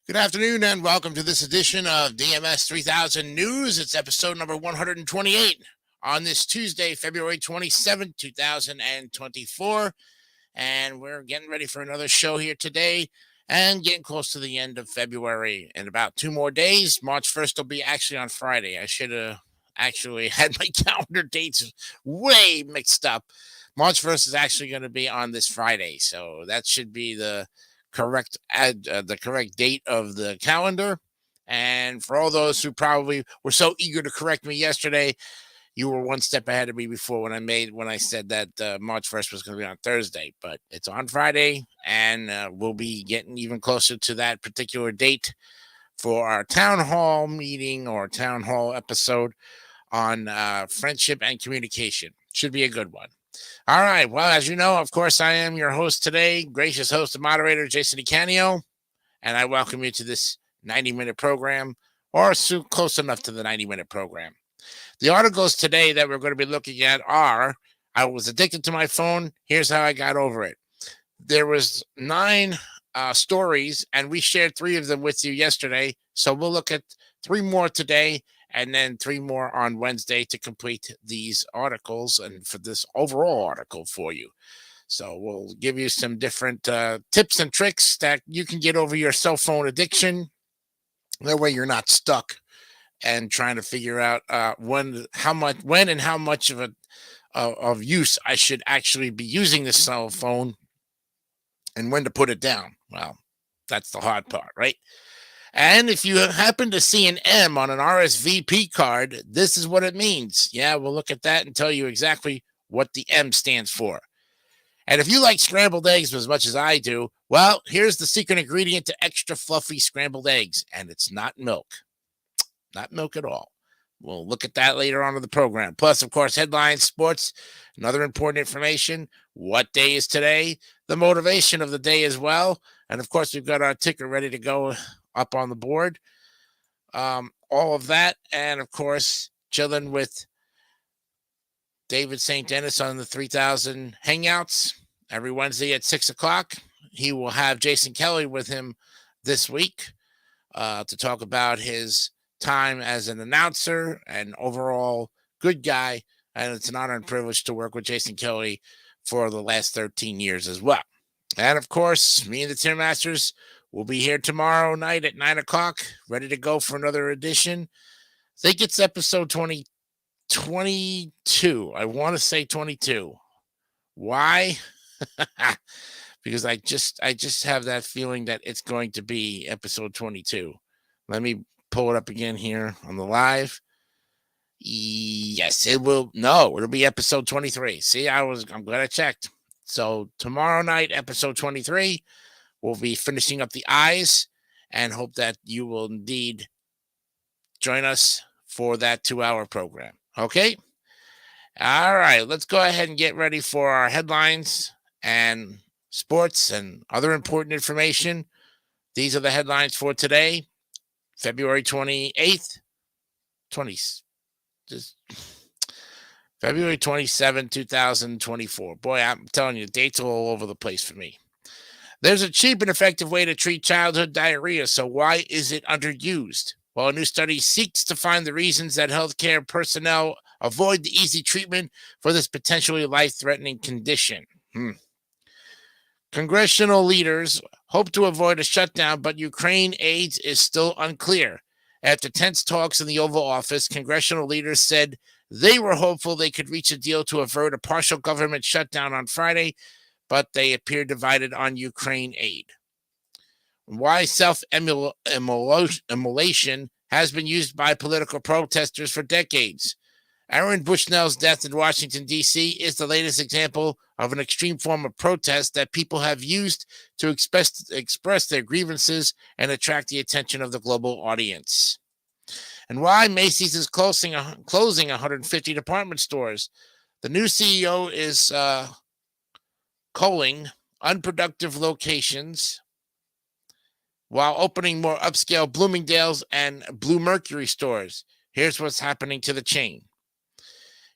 Good afternoon and welcome to this edition of DMS 3000 News. It's episode number 128 on this Tuesday, February 27th, 2024. And we're getting ready for another show here today and getting close to the end of February. In about 2 more days, March 1st will be actually on Friday. I should have actually had my calendar dates way mixed up. March 1st is actually going to be on this Friday. So that should be the correct date of the calendar. And for all those who probably were so eager to correct me yesterday, you were one step ahead of me before when I said that March 1st was going to be on Thursday, but it's on Friday, and we'll be getting even closer to that particular date for our town hall meeting or town hall episode on friendship and communication. Should be a good one. All right. Well, as you know, of course, I am your host today, gracious host and moderator, Jason DeCanio, and I welcome you to this 90-minute program, or close enough to the 90-minute program. The articles today that we're going to be looking at are, I was addicted to my phone. Here's how I got over it. There was 9 stories, and we shared 3 of them with you yesterday. So we'll look at 3 more today, and then 3 more on Wednesday to complete these articles and for this overall article for you. So we'll give you some different tips and tricks that you can get over your cell phone addiction. That way you're not stuck and trying to figure out when and how much of use I should actually be using the cell phone and when to put it down. Well, that's the hard part, right? And if you happen to see an M on an RSVP card, this is what it means. Yeah, we'll look at that and tell you exactly what the M stands for. And if you like scrambled eggs as much as I do, well, here's the secret ingredient to extra fluffy scrambled eggs, and it's not milk. Not milk at all. We'll look at that later on in the program. Plus, of course, headlines, sports, and other important information. What day is today? The motivation of the day as well. And, of course, we've got our ticker ready to go up on the board. All of that. And, of course, chilling with David St. Dennis on the 3000 Hangouts every Wednesday at 6 o'clock. He will have Jason Kelly with him this week to talk about his time as an announcer and overall good guy. And it's an honor and privilege to work with Jason Kelly for the last 13 years as well. And, of course, me and the Tier Masters will be here tomorrow night at 9 o'clock, ready to go for another edition. I think it's episode 22. I want to say 22. Why? Because I just have that feeling that it's going to be episode 22. Let me pull it up again here on the live. Yes, it will. No, it'll be episode 23. See, I'm glad I checked. So tomorrow night, episode 23, we'll be finishing up the eyes and hope that you will indeed join us for that 2-hour program. Okay. All right. Let's go ahead and get ready for our headlines and sports and other important information. These are the headlines for today, February 28th, February 27, 2024. Boy, I'm telling you, the dates are all over the place for me. There's a cheap and effective way to treat childhood diarrhea, so why is it underused? Well, a new study seeks to find the reasons that healthcare personnel avoid the easy treatment for this potentially life-threatening condition. Congressional leaders hope to avoid a shutdown, but Ukraine aid is still unclear. After tense talks in the Oval Office, congressional leaders said they were hopeful they could reach a deal to avert a partial government shutdown on Friday, but they appear divided on Ukraine aid. Why self-immolation has been used by political protesters for decades. Aaron Bushnell's death in Washington, D.C. is the latest example of an extreme form of protest that people have used to express their grievances and attract the attention of the global audience. And why Macy's is closing 150 department stores. The new CEO is culling unproductive locations while opening more upscale Bloomingdale's and Blue Mercury stores. Here's what's happening to the chain.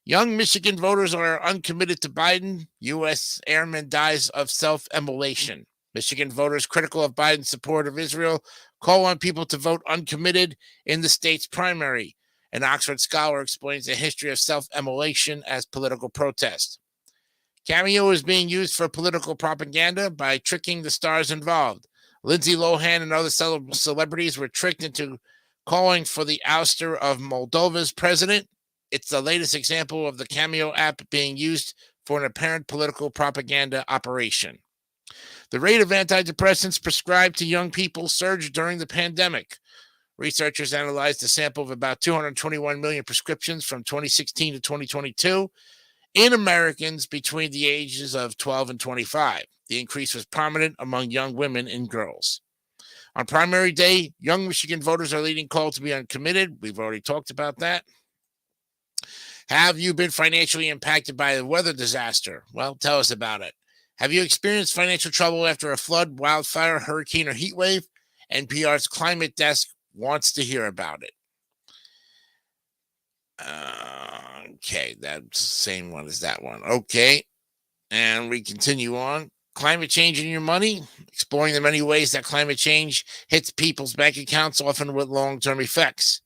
Young Michigan voters are uncommitted to Biden. U.S. airman dies of self-immolation. Michigan voters critical of Biden's support of Israel call on people to vote uncommitted in the state's primary. An Oxford scholar explains the history of self-immolation as political protest. Cameo is being used for political propaganda by tricking the stars involved. Lindsay Lohan and other celebrities were tricked into calling for the ouster of Moldova's president. It's the latest example of the Cameo app being used for an apparent political propaganda operation. The rate of antidepressants prescribed to young people surged during the pandemic. Researchers analyzed a sample of about 221 million prescriptions from 2016 to 2022 in Americans between the ages of 12 and 25. The increase was prominent among young women and girls. On primary day, young Michigan voters are leading call to be uncommitted. We've already talked about that. Have you been financially impacted by the weather disaster? Well, tell us about it. Have you experienced financial trouble after a flood, wildfire, hurricane, or heat wave? NPR's climate desk wants to hear about it. Okay, that's the same one as that one. Okay, and we continue on. Climate change in your money, exploring the many ways that climate change hits people's bank accounts, often with long-term effects.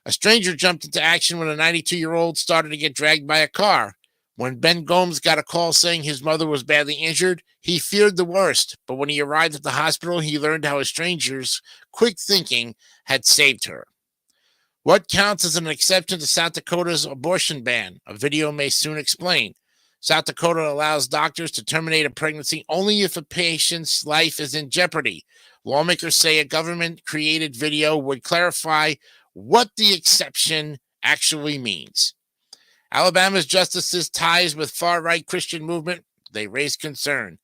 A stranger jumped into action when a 92-year-old started to get dragged by a car. When Ben Gomes got a call saying his mother was badly injured, he feared the worst. But when he arrived at the hospital, he learned how a stranger's quick thinking had saved her. What counts as an exception to South Dakota's abortion ban? A video may soon explain. South Dakota allows doctors to terminate a pregnancy only if a patient's life is in jeopardy. Lawmakers say a government-created video would clarify what the exception actually means. Alabama's justices' ties with far-right Christian movement, they raise concern.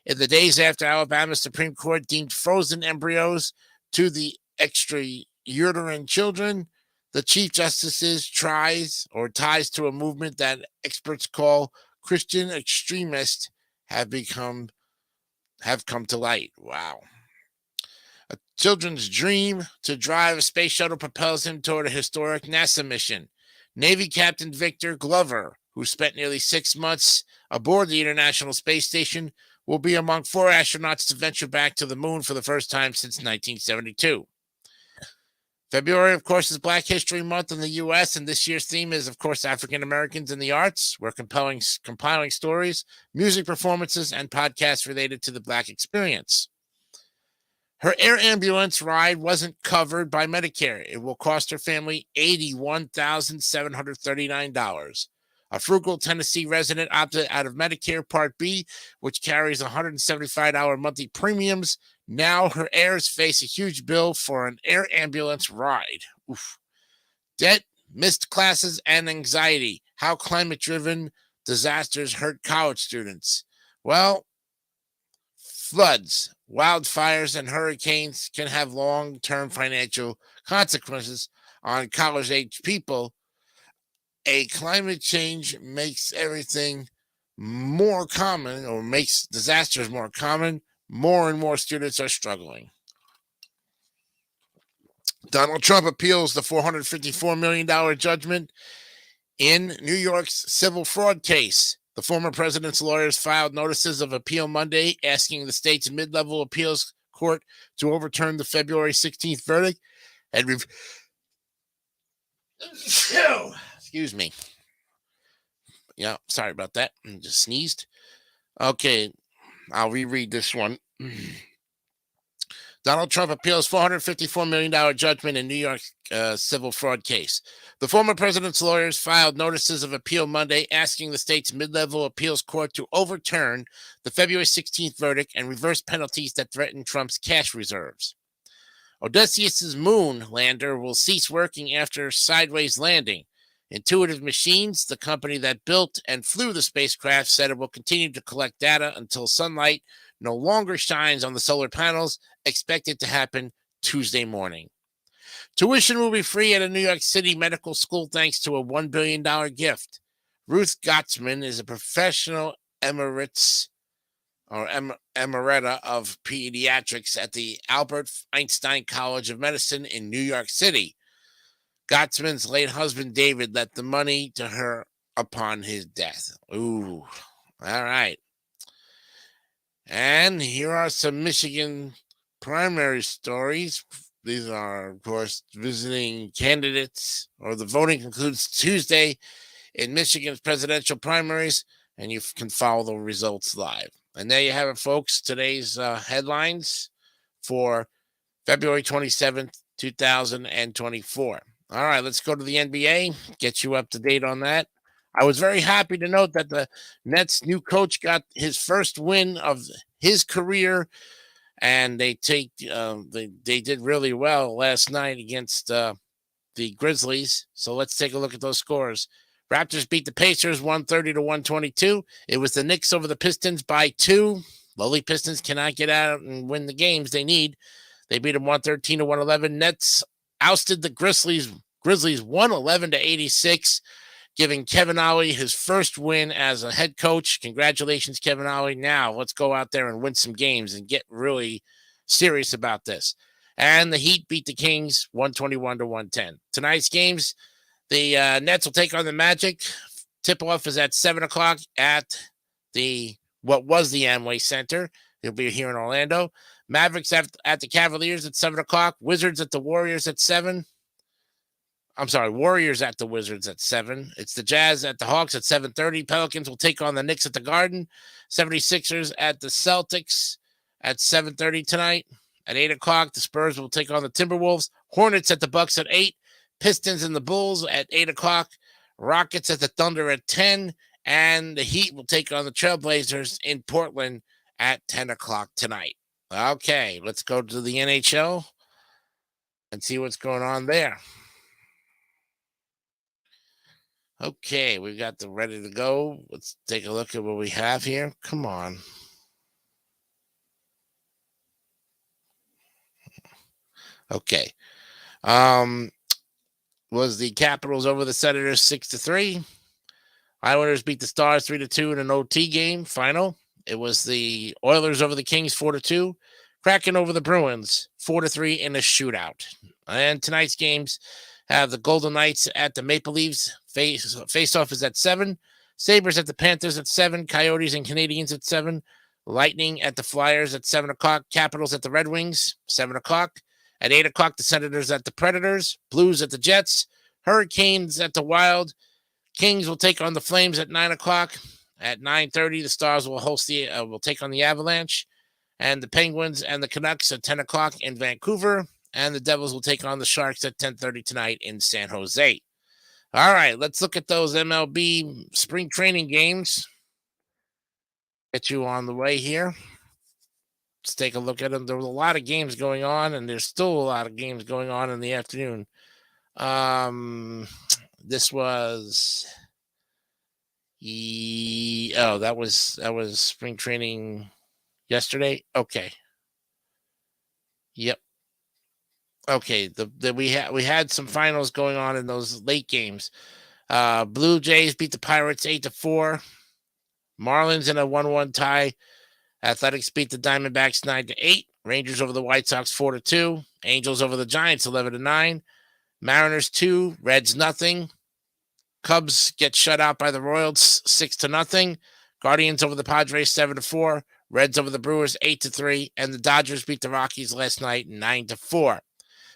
In the days after Alabama's Supreme Court deemed frozen embryos to the extrauterine children, the Chief Justice's ties to a movement that experts call Christian extremists have come to light. Wow. A children's dream to drive a space shuttle propels him toward a historic NASA mission. Navy Captain Victor Glover, who spent nearly 6 months aboard the International Space Station, will be among 4 astronauts to venture back to the moon for the first time since 1972. February, of course, is Black History Month in the U.S., and this year's theme is, of course, African Americans in the arts. We're compiling stories, music performances, and podcasts related to the Black experience. Her air ambulance ride wasn't covered by Medicare. It will cost her family $81,739. A frugal Tennessee resident opted out of Medicare Part B, which carries $175 monthly premiums. Now her heirs face a huge bill for an air ambulance ride. Oof. Debt, missed classes, and anxiety. How climate-driven disasters hurt college students. Well, floods, wildfires, and hurricanes can have long-term financial consequences on college-age people. A climate change makes everything more common, or makes disasters more common. More and more students are struggling. Donald Trump appeals the $454 million judgment in New York's civil fraud case. The former president's lawyers filed notices of appeal Monday, asking the state's mid-level appeals court to overturn the February 16th verdict and excuse me. Yeah, sorry about that. I just sneezed. Okay, I'll reread this one. Donald Trump appeals $454 million judgment in New York's civil fraud case. The former president's lawyers filed notices of appeal Monday, asking the state's mid-level appeals court to overturn the February 16th verdict and reverse penalties that threaten Trump's cash reserves. Odysseus's moon lander will cease working after sideways landing. Intuitive Machines, the company that built and flew the spacecraft, said it will continue to collect data until sunlight no longer shines on the solar panels, expected to happen Tuesday morning. Tuition will be free at a New York City medical school thanks to a $1 billion gift. Ruth Gottsman is a professional emerita of pediatrics at the Albert Einstein College of Medicine in New York City. Gottsman's late husband, David, left the money to her upon his death. Ooh, all right. And here are some Michigan primary stories. These are, of course, visiting candidates, or the voting concludes Tuesday in Michigan's presidential primaries, and you can follow the results live. And there you have it, folks. Today's headlines for February 27th, 2024. All right, let's go to the NBA, get you up to date on that. I was very happy to note that the Nets' new coach got his first win of his career, and they did really well last night against the Grizzlies. So let's take a look at those scores. Raptors beat the Pacers 130 to 122. It was the Knicks over the Pistons by 2. Lowly Pistons cannot get out and win the games they need. They beat them 113 to 111. Nets ousted the Grizzlies 111 to 86, giving Kevin Ollie his first win as a head coach. Congratulations, Kevin Ollie. Now let's go out there and win some games and get really serious about this. And the Heat beat the Kings 121 to 110. Tonight's games, the Nets will take on the Magic. Tip-off is at 7 o'clock at what was the Amway Center. It'll be here in Orlando. Mavericks at the Cavaliers at 7 o'clock. Wizards at the Warriors at 7. I'm sorry, Warriors at the Wizards at 7. It's the Jazz at the Hawks at 7:30. Pelicans will take on the Knicks at the Garden. 76ers at the Celtics at 7:30 tonight. At 8 o'clock, the Spurs will take on the Timberwolves. Hornets at the Bucks at 8. Pistons and the Bulls at 8 o'clock. Rockets at the Thunder at 10. And the Heat will take on the Trailblazers in Portland at 10 o'clock tonight. Okay, let's go to the NHL and see what's going on there. Okay, we got them ready to go. Let's take a look at what we have here. Come on. Okay. Was the Capitals over the Senators 6-3. Islanders beat the Stars 3-2 in an OT game final. It was the Oilers over the Kings 4-2. Kraken over the Bruins 4-3 in a shootout. And tonight's games have the Golden Knights at the Maple Leafs. Face-off is at 7. Sabres at the Panthers at 7. Coyotes and Canadiens at 7. Lightning at the Flyers at 7 o'clock. Capitals at the Red Wings, 7 o'clock. At 8 o'clock, the Senators at the Predators. Blues at the Jets. Hurricanes at the Wild. Kings will take on the Flames at 9 o'clock. At 9:30, the Stars will take on the Avalanche. And the Penguins and the Canucks at 10 o'clock in Vancouver. And the Devils will take on the Sharks at 10:30 tonight in San Jose. All right, let's look at those MLB spring training games. Get you on the way here. Let's take a look at them. There was a lot of games going on, and there's still a lot of games going on in the afternoon. This was that was spring training yesterday. Okay. Yep. Okay. We had some finals going on in those late games. Blue Jays beat the Pirates 8-4. Marlins in a 1-1 tie. Athletics beat the Diamondbacks 9-8. Rangers over the White Sox 4-2. Angels over the Giants 11-9. Mariners 2. Reds nothing. Cubs get shut out by the Royals 6-0. Guardians over the Padres 7-4. Reds over the Brewers 8-3. And the Dodgers beat the Rockies last night 9-4.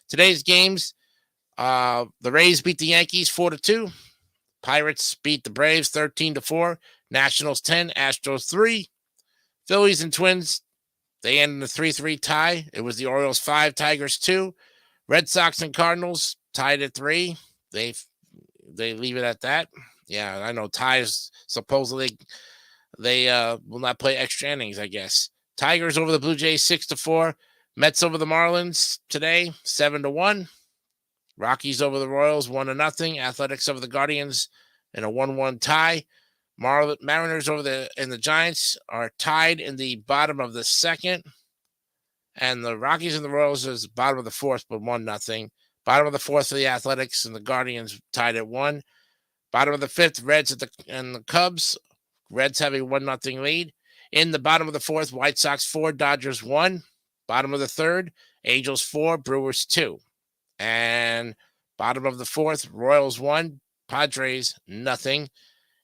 Today's games, the Rays beat the Yankees 4-2. Pirates beat the Braves 13-4. Nationals 10. Astros 3. Phillies and Twins, they ended in a 3-3 tie. It was the Orioles 5, Tigers 2. Red Sox and Cardinals tied at 3. They leave it at that. Yeah, I know ties supposedly they will not play extra innings, I guess. Tigers over the Blue Jays 6-4. Mets over the Marlins today 7-1. Rockies over the Royals 1-0. Athletics over the Guardians in a 1-1 tie. Mariners over the Giants are tied in the bottom of the second. And the Rockies and the Royals is bottom of the fourth, but 1-0. Bottom of the fourth for the Athletics and the Guardians tied at 1. Bottom of the fifth, Reds and the Cubs. Reds have a 1-0 lead. In the bottom of the fourth, White Sox 4, Dodgers 1. Bottom of the third, Angels 4, Brewers 2. And bottom of the fourth, Royals 1, Padres 0.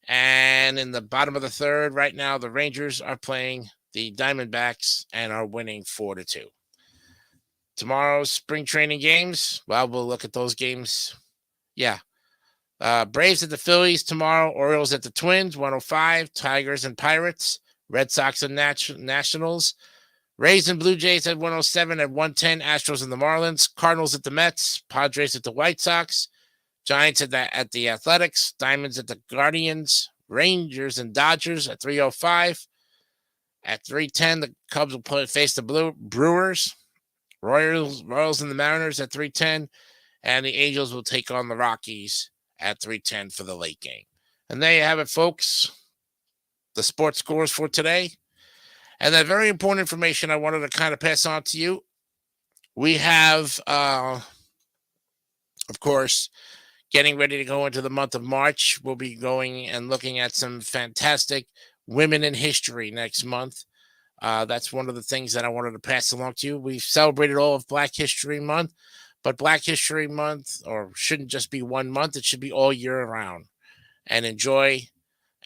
And in the bottom of the third, right now, the Rangers are playing the Diamondbacks and are winning 4-2. Tomorrow's spring training games. Well, we'll look at those games. Yeah. Braves at the Phillies tomorrow. Orioles at the Twins, 105. Tigers and Pirates. Red Sox and Nationals. Rays and Blue Jays at 107. At 110, Astros and the Marlins. Cardinals at the Mets. Padres at the White Sox. Giants at the Athletics. Diamonds at the Guardians. Rangers and Dodgers at 305. At 310, the Cubs will face the Brewers. Royals and the Mariners at 310. And the Angels will take on the Rockies at 310 for the late game. And there you have it, folks. The sports scores for today. And that very important information I wanted to kind of pass on to you. We have, of course, getting ready to go into the month of March. We'll be going and looking at some fantastic women in history next month. That's one of the things that I wanted to pass along to you. We've celebrated all of Black History Month, but Black History Month shouldn't just be 1 month. It should be all year round. And enjoy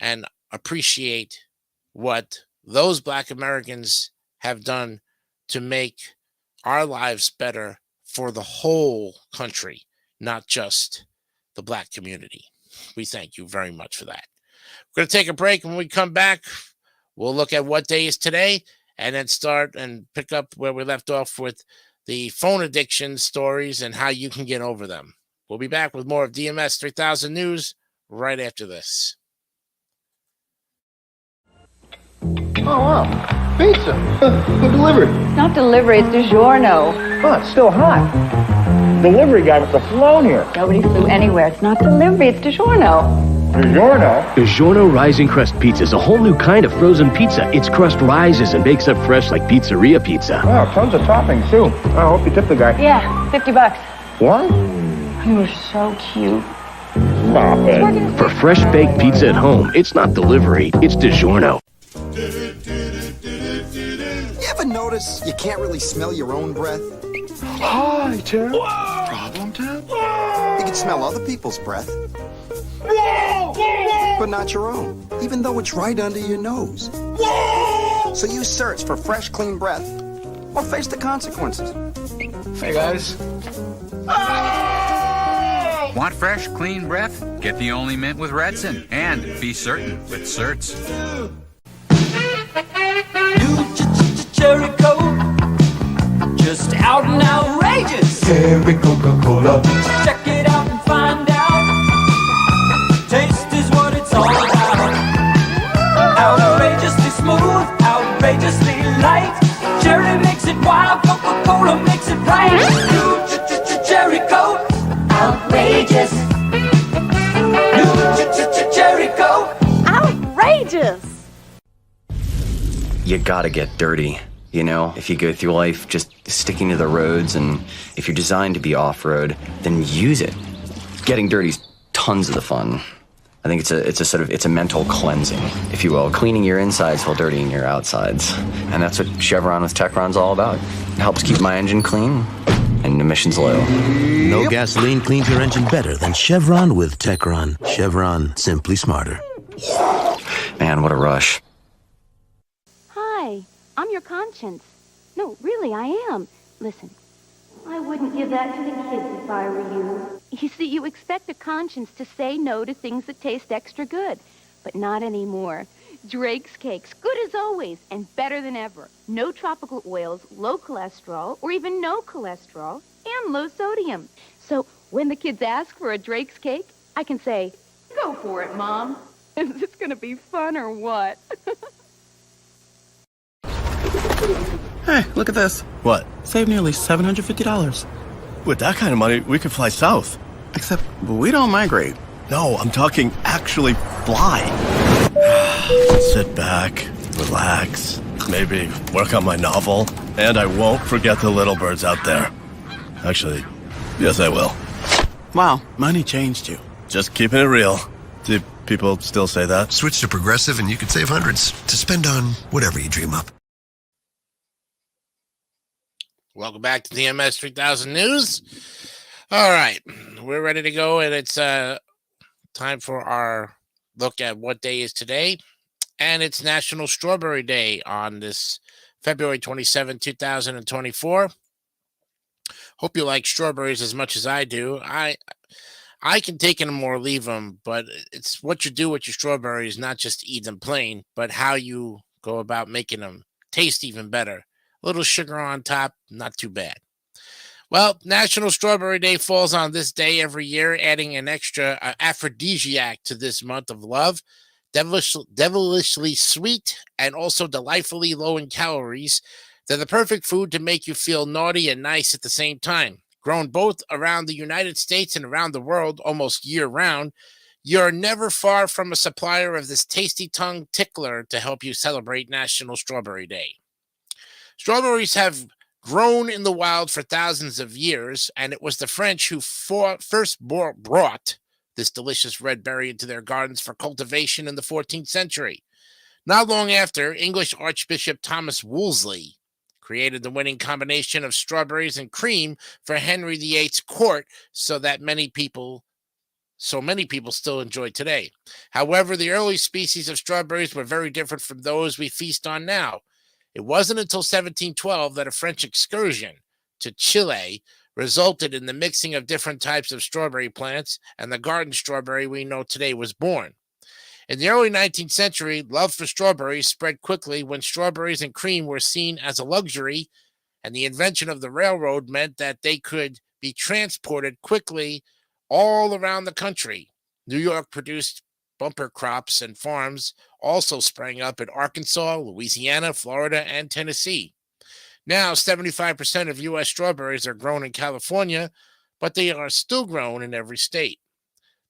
and appreciate what those Black Americans have done to make our lives better for the whole country, not just the Black community. We thank you very much for that. We're going to take a break. When we come back, we'll look at what day is today and then start and pick up where we left off with the phone addiction stories and how you can get over them. We'll be back with more of DMS 3000 News right after this. Oh, wow. Pizza. Who delivered? It's not delivery, it's DiGiorno. Oh, it's still hot. Delivery guy must have flown here. Nobody flew anywhere. It's not delivery, it's DiGiorno. DiGiorno? DiGiorno Rising Crust Pizza is a whole new kind of frozen pizza. Its crust rises and bakes up fresh like pizzeria pizza. Wow, tons of toppings, too. I hope you tip the guy. Yeah, $50. What? You're so cute. Stop it. For fresh baked pizza at home, it's not delivery, it's DiGiorno. You ever notice you can't really smell your own breath? Hi, Tim. Problem, Tim? You can smell other people's breath, but not your own, even though it's right under your nose. So you search for fresh, clean breath or face the consequences. Hey, guys. Want fresh, clean breath? Get the Only Mint with Redson and be certain with Certs. Cherry Coke, just out and outrageous. Cherry Coca-Cola. Check it out and find out. Taste is what it's all about. Outrageously smooth, outrageously light. Cherry makes it wild, Coca-Cola makes it right. New Cherry Coke, outrageous. New Cherry Coke, Outrageous! You gotta get dirty. You know, if you go through life just sticking to the roads, and if you're designed to be off-road, then use it. Getting dirty's tons of the fun. I think it's a mental cleansing, if you will, cleaning your insides while dirtying your outsides. And that's what Chevron with Techron's all about. It helps keep my engine clean and emissions low. No gasoline cleans your engine better than Chevron with Techron. Chevron, simply smarter. Man, what a rush. Hi, I'm your conscience. No, really, I am. Listen, I wouldn't give that to the kids if I were you. You see, you expect a conscience to say no to things that taste extra good, but not anymore. Drake's Cakes, good as always, and better than ever. No tropical oils, low cholesterol, or even no cholesterol, and low sodium. So when the kids ask for a Drake's Cake, I can say, go for it, Mom. Is this gonna be fun or what? Hey, look at this. What? Save nearly $750. With that kind of money, we could fly south. Except we don't migrate. No, I'm talking actually fly. Sit back, relax, maybe work on my novel, and I won't forget the little birds out there. Actually, yes, I will. Wow, money changed you. Just keeping it real. Do people still say that? Switch to Progressive and you could save hundreds to spend on whatever you dream up. Welcome back to the MS 3000 News. All right, we're ready to go, and it's time for our look at what day is today. and it's National Strawberry Day on this February 27, 2024. Hope you like strawberries as much as I do. I can take them or leave them, but it's what you do with your strawberries, not just eat them plain, but how you go about making them taste even better. A little sugar on top, not too bad. Well, National Strawberry Day falls on this day every year, adding an extra aphrodisiac to this month of love. Devilishly sweet and also delightfully low in calories. They're the perfect food to make you feel naughty and nice at the same time. Grown both around the United States and around the world almost year-round, you're never far from a supplier of this tasty tongue tickler to help you celebrate National Strawberry Day. Strawberries have grown in the wild for thousands of years, and it was the French who first brought this delicious red berry into their gardens for cultivation in the 14th century. Not long after, English Archbishop Thomas Wolsey created the winning combination of strawberries and cream for Henry VIII's court so many people still enjoy today. However, the early species of strawberries were very different from those we feast on now. It wasn't until 1712 that a French excursion to Chile resulted in the mixing of different types of strawberry plants, and the garden strawberry we know today was born. In the early 19th century, love for strawberries spread quickly when strawberries and cream were seen as a luxury, and the invention of the railroad meant that they could be transported quickly all around the country. New York produced bumper crops, and farms also sprang up in Arkansas, Louisiana, Florida, and Tennessee. Now, 75% of U.S. strawberries are grown in California, but they are still grown in every state.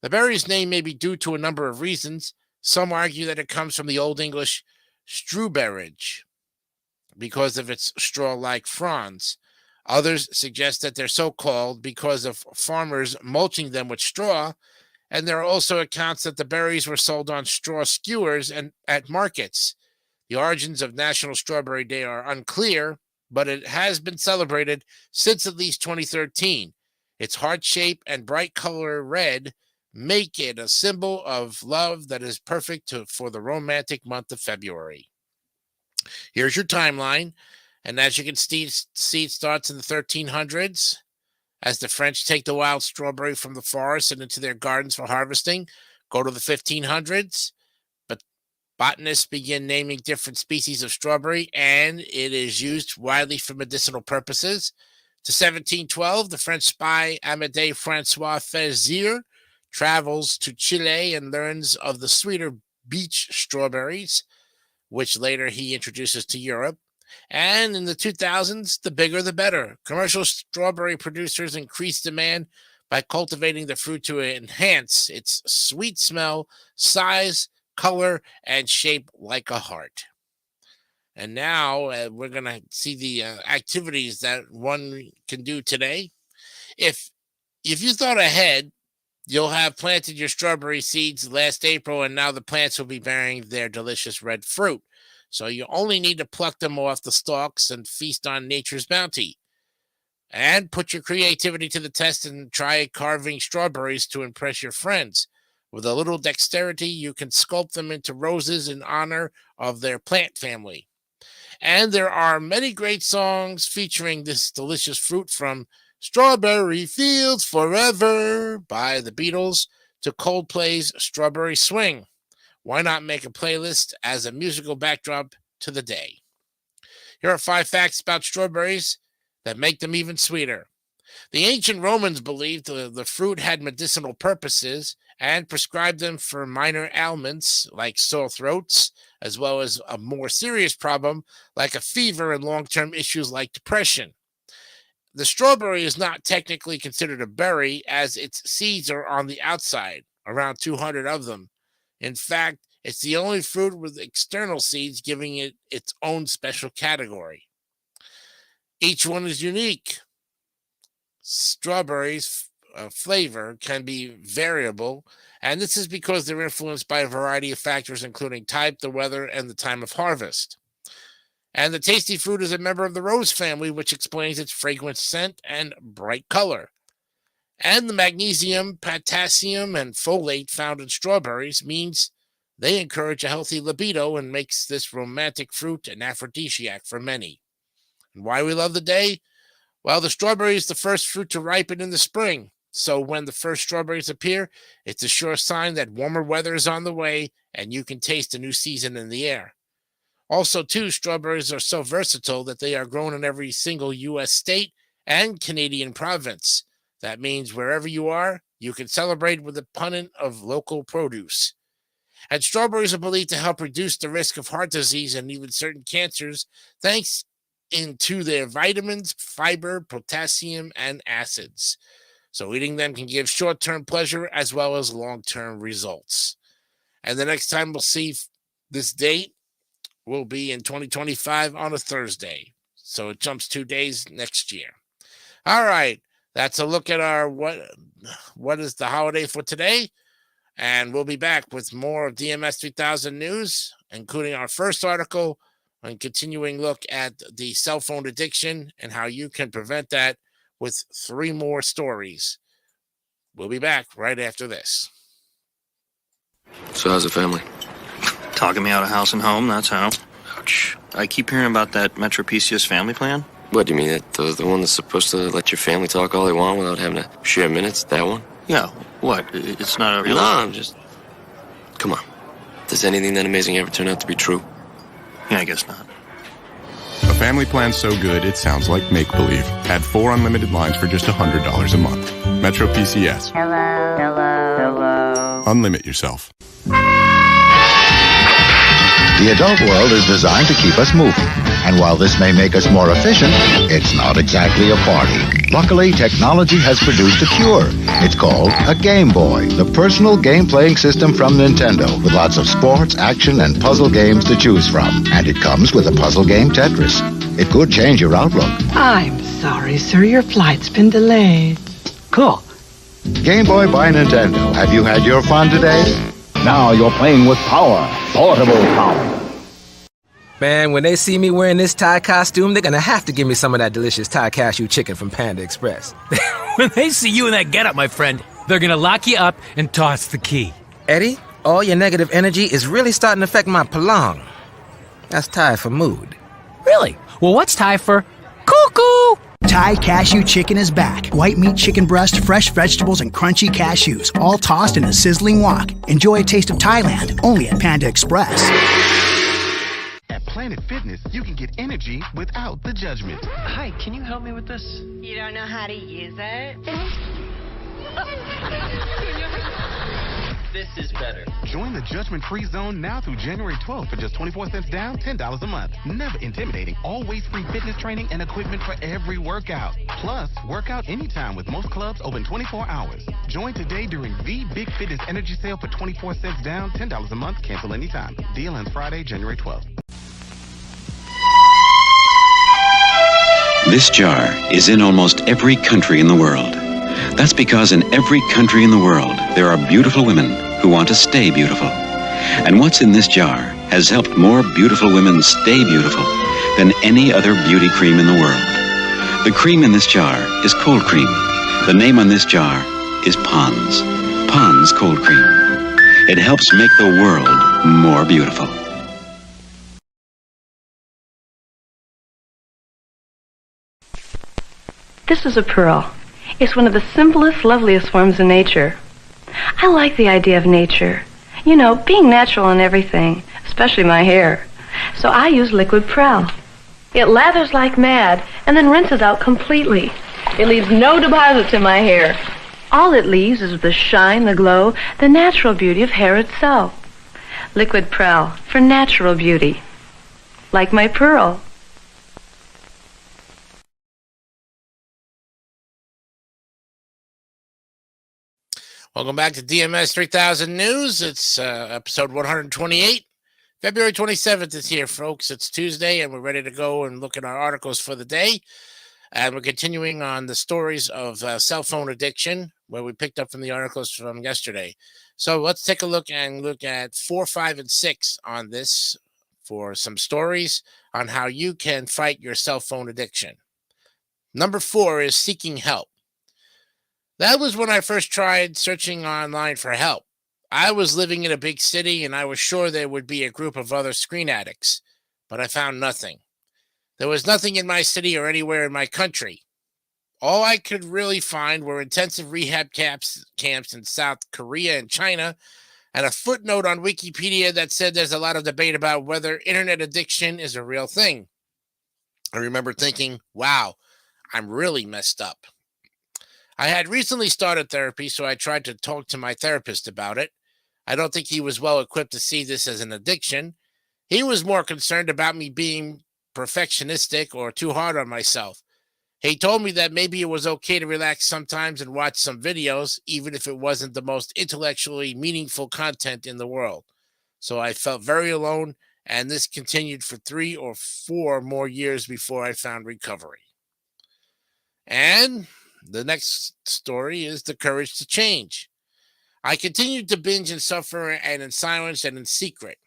The berry's name may be due to a number of reasons. Some argue that it comes from the Old English strewberige because of its straw-like fronds. Others suggest that they're so called because of farmers mulching them with straw, and there are also accounts that the berries were sold on straw skewers and at markets. The origins of National Strawberry Day are unclear, but it has been celebrated since at least 2013. Its heart shape and bright color red make it a symbol of love that is perfect for the romantic month of February. Here's your timeline, and as you can see, it starts in the 1300s as the French take the wild strawberry from the forest and into their gardens for harvesting. Go to the 1500s, but botanists begin naming different species of strawberry, and it is used widely for medicinal purposes. To 1712, the French spy Amédée Francois Fézère travels to Chile and learns of the sweeter beach strawberries, which later he introduces to Europe. And in the 2000s, the bigger the better. Commercial strawberry producers increase demand by cultivating the fruit to enhance its sweet smell, size, color, and shape like a heart. And now we're going to see the activities that one can do today. If you thought ahead, you'll have planted your strawberry seeds last April, and now the plants will be bearing their delicious red fruit. So you only need to pluck them off the stalks and feast on nature's bounty. And put your creativity to the test and try carving strawberries to impress your friends. With a little dexterity, you can sculpt them into roses in honor of their plant family. And there are many great songs featuring this delicious fruit, from Strawberry Fields Forever by the Beatles to Coldplay's Strawberry Swing. Why not make a playlist as a musical backdrop to the day? Here are 5 facts about strawberries that make them even sweeter. The ancient Romans believed the fruit had medicinal purposes and prescribed them for minor ailments like sore throats, as well as a more serious problem like a fever and long-term issues like depression. The strawberry is not technically considered a berry, as its seeds are on the outside, around 200 of them. In fact, it's the only fruit with external seeds, giving it its own special category. Each one is unique. Strawberries' flavor can be variable, and this is because they're influenced by a variety of factors, including type, the weather, and the time of harvest. And the tasty fruit is a member of the rose family, which explains its fragrant scent and bright color. And the magnesium, potassium, and folate found in strawberries means They encourage a healthy libido and makes this romantic fruit an aphrodisiac for many. And why we love the day? Well, the strawberry is the first fruit to ripen in the spring. So when the first strawberries appear, it's a sure sign that warmer weather is on the way and you can taste a new season in the air. Also, too, strawberries are so versatile that they are grown in every single U.S. state and Canadian province. That means wherever you are, you can celebrate with a pennant of local produce. And strawberries are believed to help reduce the risk of heart disease and even certain cancers, thanks into their vitamins, fiber, potassium, and acids. So eating them can give short-term pleasure as well as long-term results. And the next time we'll see this date will be in 2025 on a Thursday. So it jumps 2 days next year. All right. That's a look at our what is the holiday for today. And we'll be back with more of DMS 3000 news, including our first article and continuing look at the cell phone addiction and how you can prevent that with 3 more stories. We'll be back right after this. So how's the family? Talking me out of house and home, that's how. Ouch. I keep hearing about that Metro PCS family plan. What, do you mean that the one that's supposed to let your family talk all they want without having to share minutes? That one? Yeah, what? It's not a real... No, I'm just... Come on. Does anything that amazing ever turn out to be true? Yeah, I guess not. A family plan so good it sounds like make-believe. Add 4 unlimited lines for just $100 a month. Metro PCS. Hello, hello, hello. Unlimit yourself. The adult world is designed to keep us moving. And while this may make us more efficient, it's not exactly a party. Luckily, technology has produced a cure. It's called a Game Boy, the personal game-playing system from Nintendo, with lots of sports, action, and puzzle games to choose from. And it comes with a puzzle game Tetris. It could change your outlook. I'm sorry, sir. Your flight's been delayed. Cool. Game Boy by Nintendo. Have you had your fun today? Now you're playing with power. Portable power. Man, when they see me wearing this Thai costume, they're gonna have to give me some of that delicious Thai cashew chicken from Panda Express. When they see you in that getup, my friend, they're gonna lock you up and toss the key. Eddie, all your negative energy is really starting to affect my palong. That's Thai for mood. Really? Well, what's Thai for cuckoo? Thai cashew chicken is back. White meat, chicken breast, fresh vegetables, and crunchy cashews, all tossed in a sizzling wok. Enjoy a taste of Thailand, only at Panda Express. At Planet Fitness, you can get energy without the judgment. Hi, can you help me with this? You don't know how to use it? This is better. Join the judgment-free zone now through January 12th for just 24 cents down, $10 a month. Never intimidating. Always free fitness training and equipment for every workout. Plus, work out anytime with most clubs open 24 hours. Join today during the Big Fitness Energy Sale for 24 cents down, $10 a month. Cancel anytime. Deal ends Friday, January 12th. This jar is in almost every country in the world. That's because in every country in the world, there are beautiful women who want to stay beautiful. And what's in this jar has helped more beautiful women stay beautiful than any other beauty cream in the world. The cream in this jar is cold cream. The name on this jar is Pond's. Pond's Cold Cream. It helps make the world more beautiful. This is a pearl. It's one of the simplest, loveliest forms of nature. I like the idea of nature. You know, being natural in everything, especially my hair. So I use Liquid Prel. It lathers like mad and then rinses out completely. It leaves no deposits in my hair. All it leaves is the shine, the glow, the natural beauty of hair itself. Liquid Prel for natural beauty. Like my pearl. Welcome back to DMS 3000 News. It's episode 128. February 27th is here, folks. It's Tuesday, and we're ready to go and look at our articles for the day. And we're continuing on the stories of cell phone addiction, where we picked up from the articles from yesterday. So let's take a look at 4, 5, and 6 on this for some stories on how you can fight your cell phone addiction. Number 4 is seeking help. That was when I first tried searching online for help. I was living in a big city and I was sure there would be a group of other screen addicts, but I found nothing. There was nothing in my city or anywhere in my country. All I could really find were intensive rehab camps in South Korea and China, and a footnote on Wikipedia that said there's a lot of debate about whether internet addiction is a real thing. I remember thinking, wow, I'm really messed up. I had recently started therapy, so I tried to talk to my therapist about it. I don't think he was well equipped to see this as an addiction. He was more concerned about me being perfectionistic or too hard on myself. He told me that maybe it was okay to relax sometimes and watch some videos, even if it wasn't the most intellectually meaningful content in the world. So I felt very alone, and this continued for 3 or 4 more years before I found recovery. And the next story is the courage to change. I continued to binge and suffer, and in silence and in secret.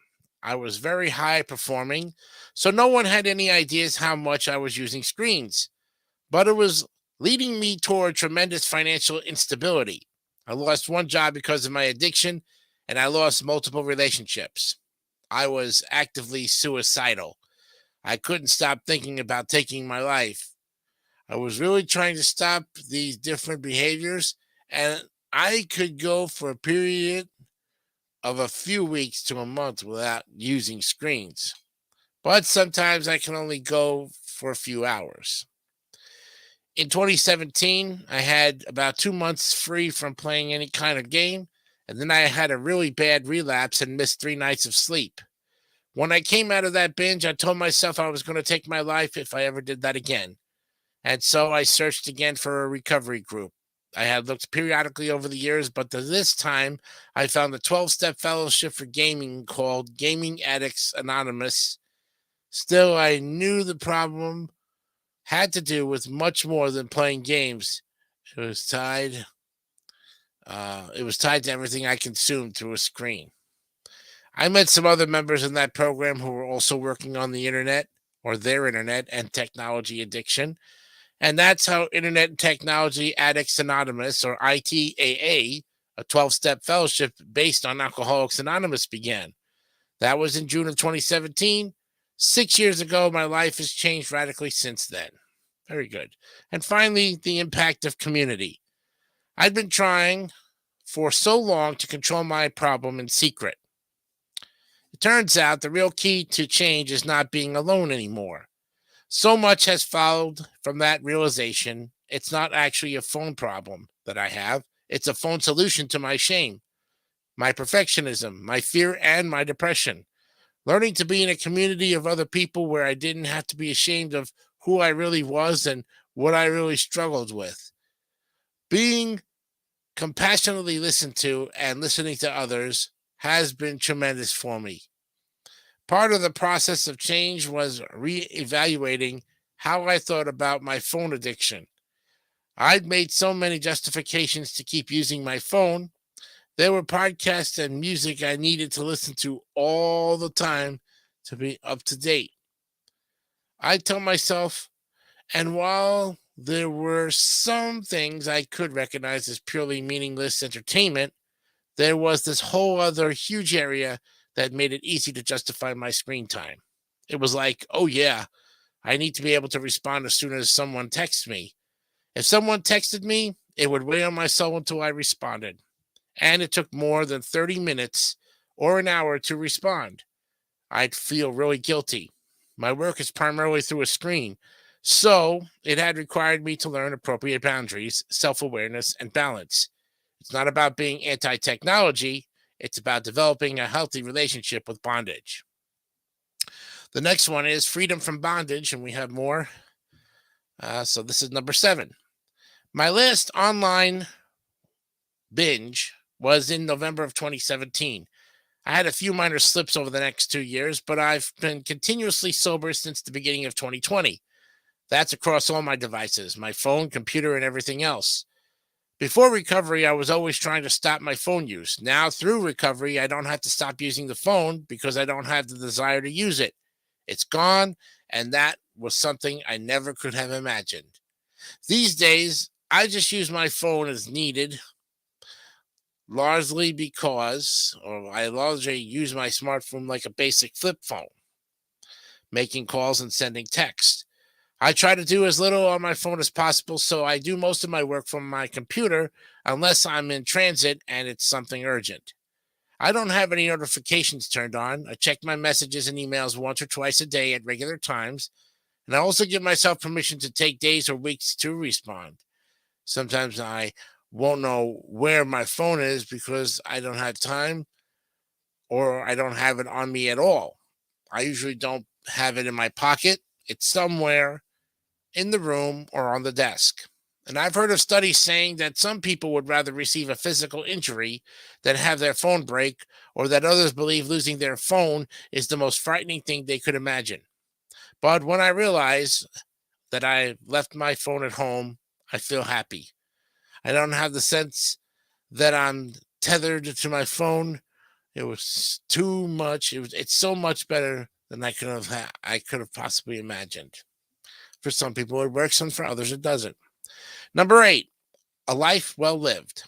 I was very high performing, so no one had any ideas how much I was using screens. But it was leading me toward tremendous financial instability. I lost one job because of my addiction, and I lost multiple relationships. I was actively suicidal. I couldn't stop thinking about taking my life. I was really trying to stop these different behaviors, and I could go for a period of a few weeks to a month without using screens. But sometimes I can only go for a few hours. In 2017, I had about 2 months free from playing any kind of game, and then I had a really bad relapse and missed 3 nights of sleep. When I came out of that binge, I told myself I was going to take my life if I ever did that again. And so I searched again for a recovery group. I had looked periodically over the years, but this time I found the 12-step fellowship for gaming called Gaming Addicts Anonymous. Still, I knew the problem had to do with much more than playing games. It was tied to everything I consumed through a screen. I met some other members in that program who were also working on the internet, or their internet, and technology addiction. And that's how Internet and Technology Addicts Anonymous, or ITAA, a 12-step fellowship based on Alcoholics Anonymous, began. That was in June of 2017. 6 years ago, my life has changed radically since then. Very good. And finally, the impact of community. I'd been trying for so long to control my problem in secret. It turns out the real key to change is not being alone anymore. So much has followed from that realization. It's not actually a phone problem that I have. It's a phone solution to my shame, my perfectionism, my fear, and my depression. Learning to be in a community of other people where I didn't have to be ashamed of who I really was and what I really struggled with. Being compassionately listened to and listening to others has been tremendous for me. Part of the process of change was reevaluating how I thought about my phone addiction. I'd made so many justifications to keep using my phone. There were podcasts and music I needed to listen to all the time to be up to date. I told myself, and while there were some things I could recognize as purely meaningless entertainment, there was this whole other huge area that made it easy to justify my screen time. It was like, oh yeah, I need to be able to respond as soon as someone texts me. If someone texted me, it would weigh on my soul until I responded. And it took more than 30 minutes or an hour to respond. I'd feel really guilty. My work is primarily through a screen, so it had required me to learn appropriate boundaries, self-awareness, and balance. It's not about being anti-technology. It's about developing a healthy relationship with bondage. The next one is freedom from bondage, and we have more. So this is number 7. My last online binge was in November of 2017. I had a few minor slips over the next 2 years, but I've been continuously sober since the beginning of 2020. That's across all my devices, my phone, computer, and everything else. Before recovery, I was always trying to stop my phone use. Now, through recovery, I don't have to stop using the phone because I don't have the desire to use it. It's gone, and that was something I never could have imagined. These days, I just use my phone as needed. largely because, or I largely use my smartphone like a basic flip phone, making calls and sending text. I try to do as little on my phone as possible, so I do most of my work from my computer unless I'm in transit and it's something urgent. I don't have any notifications turned on. I check my messages and emails once or twice a day at regular times, and I also give myself permission to take days or weeks to respond. Sometimes I won't know where my phone is because I don't have time or I don't have it on me at all. I usually don't have it in my pocket. It's somewhere in the room or on the desk. And I've heard of studies saying that some people would rather receive a physical injury than have their phone break, or that others believe losing their phone is the most frightening thing they could imagine. But when I realize that I left my phone at home, I feel happy. I don't have the sense that I'm tethered to my phone. It was too much. It's so much better than I could have possibly imagined. For some people it works, and for others it doesn't. Number 8, a life well lived.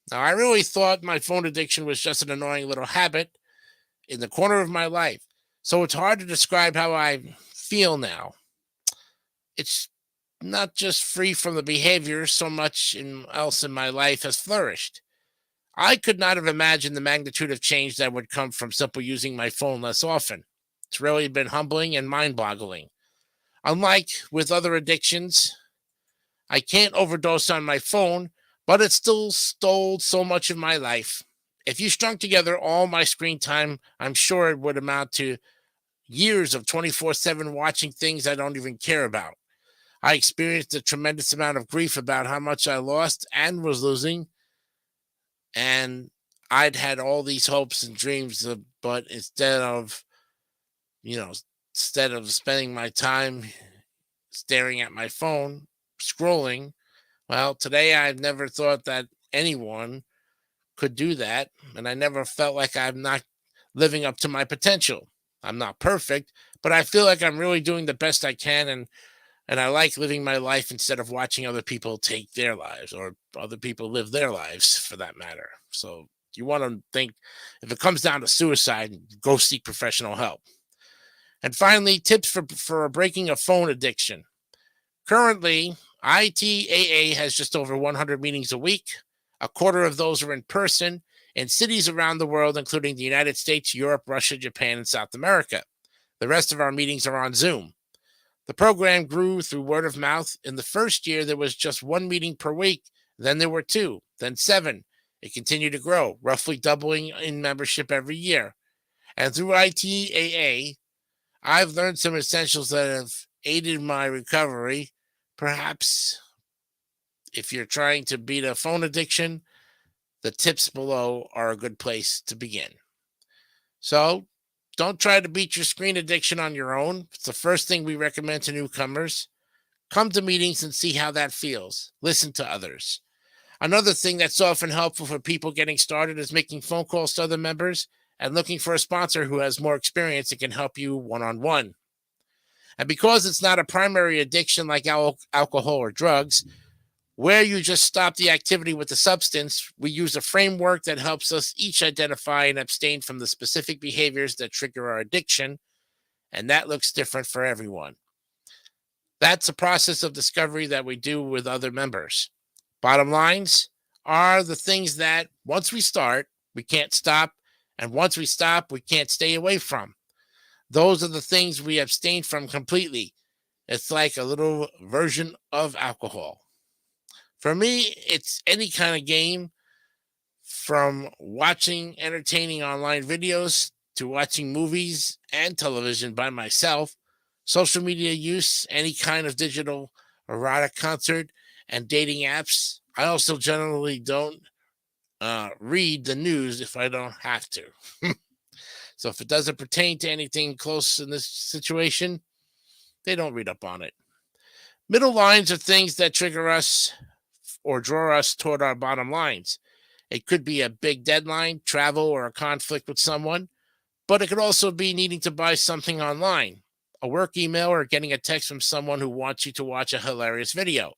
Now, I really thought my phone addiction was just an annoying little habit in the corner of my life, so it's hard to describe how I feel now. It's not just free from the behavior, so much else in my life has flourished. I could not have imagined the magnitude of change that would come from simply using my phone less often. It's really been humbling and mind-boggling. Unlike with other addictions, I can't overdose on my phone, but it still stole so much of my life. If you strung together all my screen time, I'm sure it would amount to years of 24/7 watching things I don't even care about. I experienced a tremendous amount of grief about how much I lost and was losing, and I'd had all these hopes and dreams, but instead of spending my time staring at my phone, scrolling, well, today I've never thought that anyone could do that, and I never felt like I'm not living up to my potential. I'm not perfect, but I feel like I'm really doing the best I can, and I like living my life instead of watching other people take their lives, or other people live their lives for that matter. So you want to think, if it comes down to suicide, go seek professional help. And finally, tips for breaking a phone addiction. Currently, ITAA has just over 100 meetings a week. A quarter of those are in person in cities around the world, including the United States, Europe, Russia, Japan, and South America. The rest of our meetings are on Zoom. The program grew through word of mouth. In the first year, there was just one meeting per week. Then there were 2, then 7. It continued to grow, roughly doubling in membership every year. And through ITAA, I've learned some essentials that have aided my recovery. Perhaps if you're trying to beat a phone addiction, the tips below are a good place to begin. So don't try to beat your screen addiction on your own. It's the first thing we recommend to newcomers. Come to meetings and see how that feels. Listen to others. Another thing that's often helpful for people getting started is making phone calls to other members and looking for a sponsor who has more experience and can help you one-on-one. And because it's not a primary addiction like alcohol or drugs, where you just stop the activity with the substance, we use a framework that helps us each identify and abstain from the specific behaviors that trigger our addiction, and that looks different for everyone. That's a process of discovery that we do with other members. Bottom lines are the things that once we start, we can't stop, and once we stop, we can't stay away from. Those are the things we abstain from completely. It's like a little version of alcohol. For me, it's any kind of game, from watching entertaining online videos to watching movies and television by myself, social media use, any kind of digital erotic concert, and dating apps. I also generally don't read the news if I don't have to. So if it doesn't pertain to anything close in this situation, they don't read up on it. Middle lines are things that trigger us or draw us toward our bottom lines. It could be a big deadline, travel, or a conflict with someone, but it could also be needing to buy something online, a work email, or getting a text from someone who wants you to watch a hilarious video.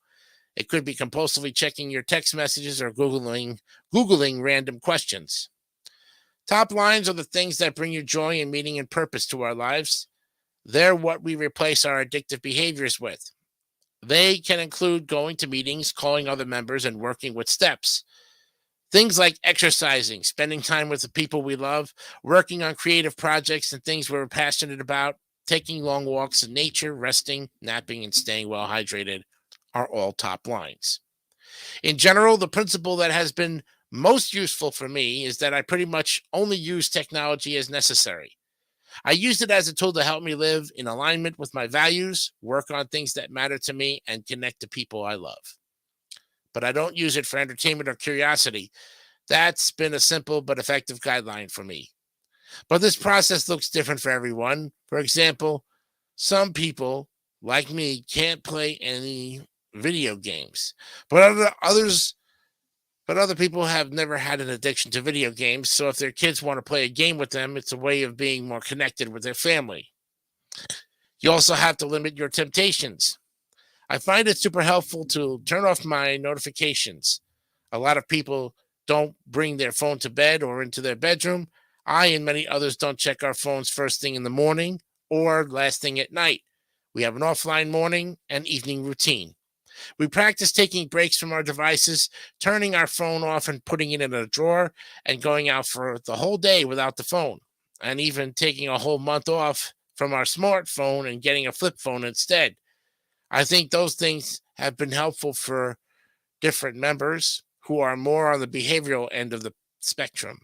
It could be compulsively checking your text messages or Googling random questions. Top lines are the things that bring you joy and meaning and purpose to our lives. They're what we replace our addictive behaviors with. They can include going to meetings, calling other members, and working with steps. Things like exercising, spending time with the people we love, working on creative projects and things we're passionate about, taking long walks in nature, resting, napping, and staying well hydrated are all top lines. In general, the principle that has been most useful for me is that I pretty much only use technology as necessary. I use it as a tool to help me live in alignment with my values, work on things that matter to me, and connect to people I love. But I don't use it for entertainment or curiosity. That's been a simple but effective guideline for me. But this process looks different for everyone. For example, some people, like me, can't play any video games. But other people have never had an addiction to video games, so if their kids want to play a game with them, it's a way of being more connected with their family. You also have to limit your temptations. I find it super helpful to turn off my notifications. A lot of people don't bring their phone to bed or into their bedroom. I and many others don't check our phones first thing in the morning or last thing at night. We have an offline morning and evening routine. We practice taking breaks from our devices, turning our phone off and putting it in a drawer, and going out for the whole day without the phone, and even taking a whole month off from our smartphone and getting a flip phone instead. I think those things have been helpful for different members who are more on the behavioral end of the spectrum.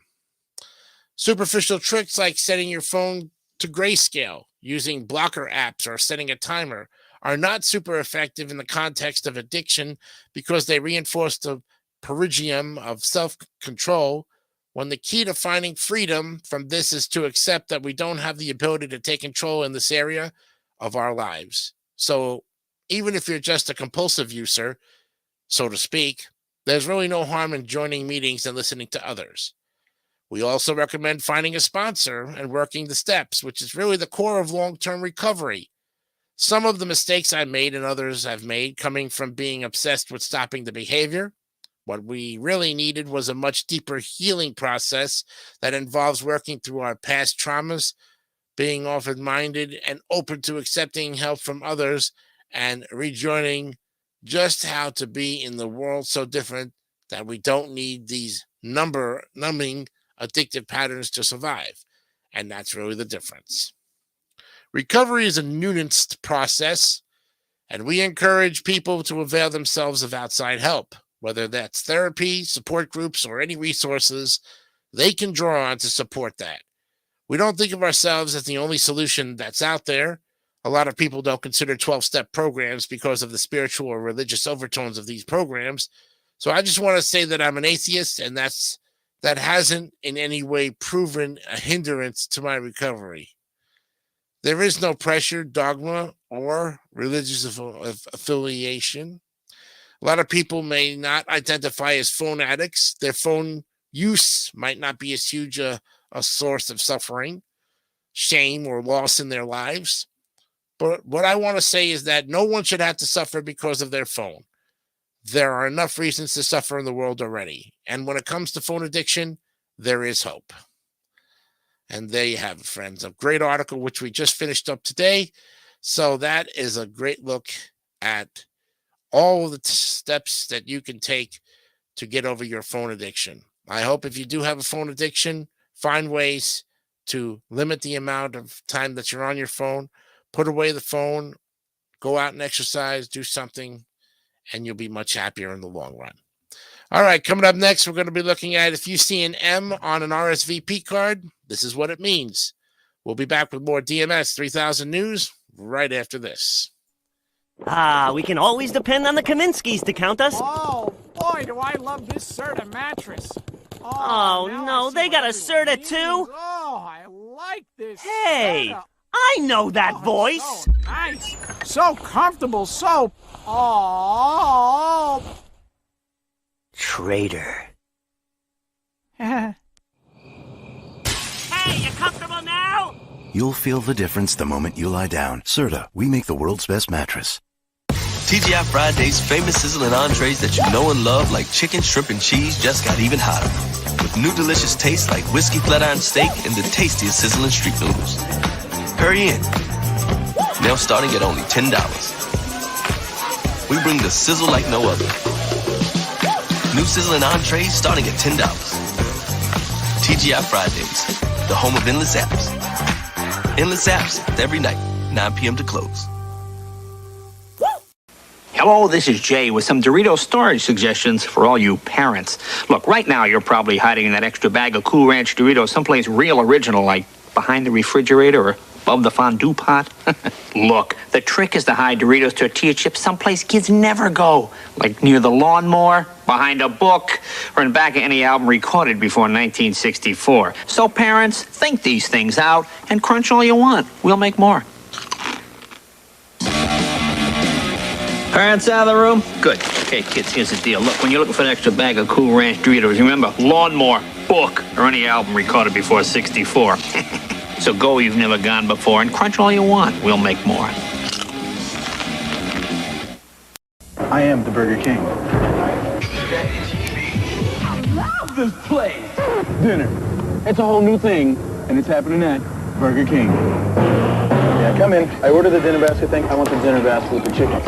Superficial tricks like setting your phone to grayscale, using blocker apps, or setting a timer are not super effective in the context of addiction because they reinforce the perigium of self-control, when the key to finding freedom from this is to accept that we don't have the ability to take control in this area of our lives. So even if you're just a compulsive user, so to speak, there's really no harm in joining meetings and listening to others. We also recommend finding a sponsor and working the steps, which is really the core of long-term recovery. Some of the mistakes I made and others I've made coming from being obsessed with stopping the behavior. What we really needed was a much deeper healing process that involves working through our past traumas, being open-minded and open to accepting help from others, and rejoining just how to be in the world so different that we don't need these numbing addictive patterns to survive. And that's really the difference. Recovery is a nuanced process, and we encourage people to avail themselves of outside help, whether that's therapy, support groups, or any resources they can draw on to support that. We don't think of ourselves as the only solution that's out there. A lot of people don't consider 12-step programs because of the spiritual or religious overtones of these programs. So I just want to say that I'm an atheist, and that hasn't in any way proven a hindrance to my recovery. There is no pressure, dogma, or religious affiliation. A lot of people may not identify as phone addicts. Their phone use might not be as huge a source of suffering, shame, or loss in their lives. But what I want to say is that no one should have to suffer because of their phone. There are enough reasons to suffer in the world already. And when it comes to phone addiction, there is hope. And there you have it, friends. A great article, which we just finished up today. So that is a great look at all the steps that you can take to get over your phone addiction. I hope if you do have a phone addiction, find ways to limit the amount of time that you're on your phone. Put away the phone, go out and exercise, do something, and you'll be much happier in the long run. All right, coming up next, we're going to be looking at if you see an M on an RSVP card, this is what it means. We'll be back with more DMS 3000 News right after this. We can always depend on the Kaminskis to count us. Oh, boy, do I love this Serta mattress. Oh no, they got a Serta too? Oh, I like this Hey, Serta. I know that voice. So nice, so comfortable, so... Oh... Traitor. Hey, you comfortable now? You'll feel the difference the moment you lie down. Serta, we make the world's best mattress. TGI Fridays' famous sizzling entrees that you know and love, like chicken, shrimp, and cheese, just got even hotter. With new delicious tastes like whiskey flat iron steak and the tastiest sizzling street noodles. Hurry in. Now starting at only $10. We bring the sizzle like no other. New sizzling entrees starting at $10. TGI Fridays, the home of endless apps. Endless apps every night, 9 p.m. to close. Hello, this is Jay with some Dorito storage suggestions for all you parents. Look, right now you're probably hiding that extra bag of Cool Ranch Doritos someplace real original, like behind the refrigerator or above the fondue pot. Look, the trick is to hide Doritos tortilla chips someplace kids never go, like near the lawnmower, behind a book, or in back of any album recorded before 1964. So parents, think these things out and crunch all you want. We'll make more. Parents out of the room? Good. Okay, kids, here's the deal. Look, when you're looking for an extra bag of Cool Ranch Doritos, remember, lawnmower, book, or any album recorded before 64. So go where you've never gone before and crunch all you want. We'll make more. I am the Burger King. I love this place. Dinner. It's a whole new thing, and it's happening at Burger King. Yeah, come in. I ordered the dinner basket thing. I want the dinner basket with the chicken.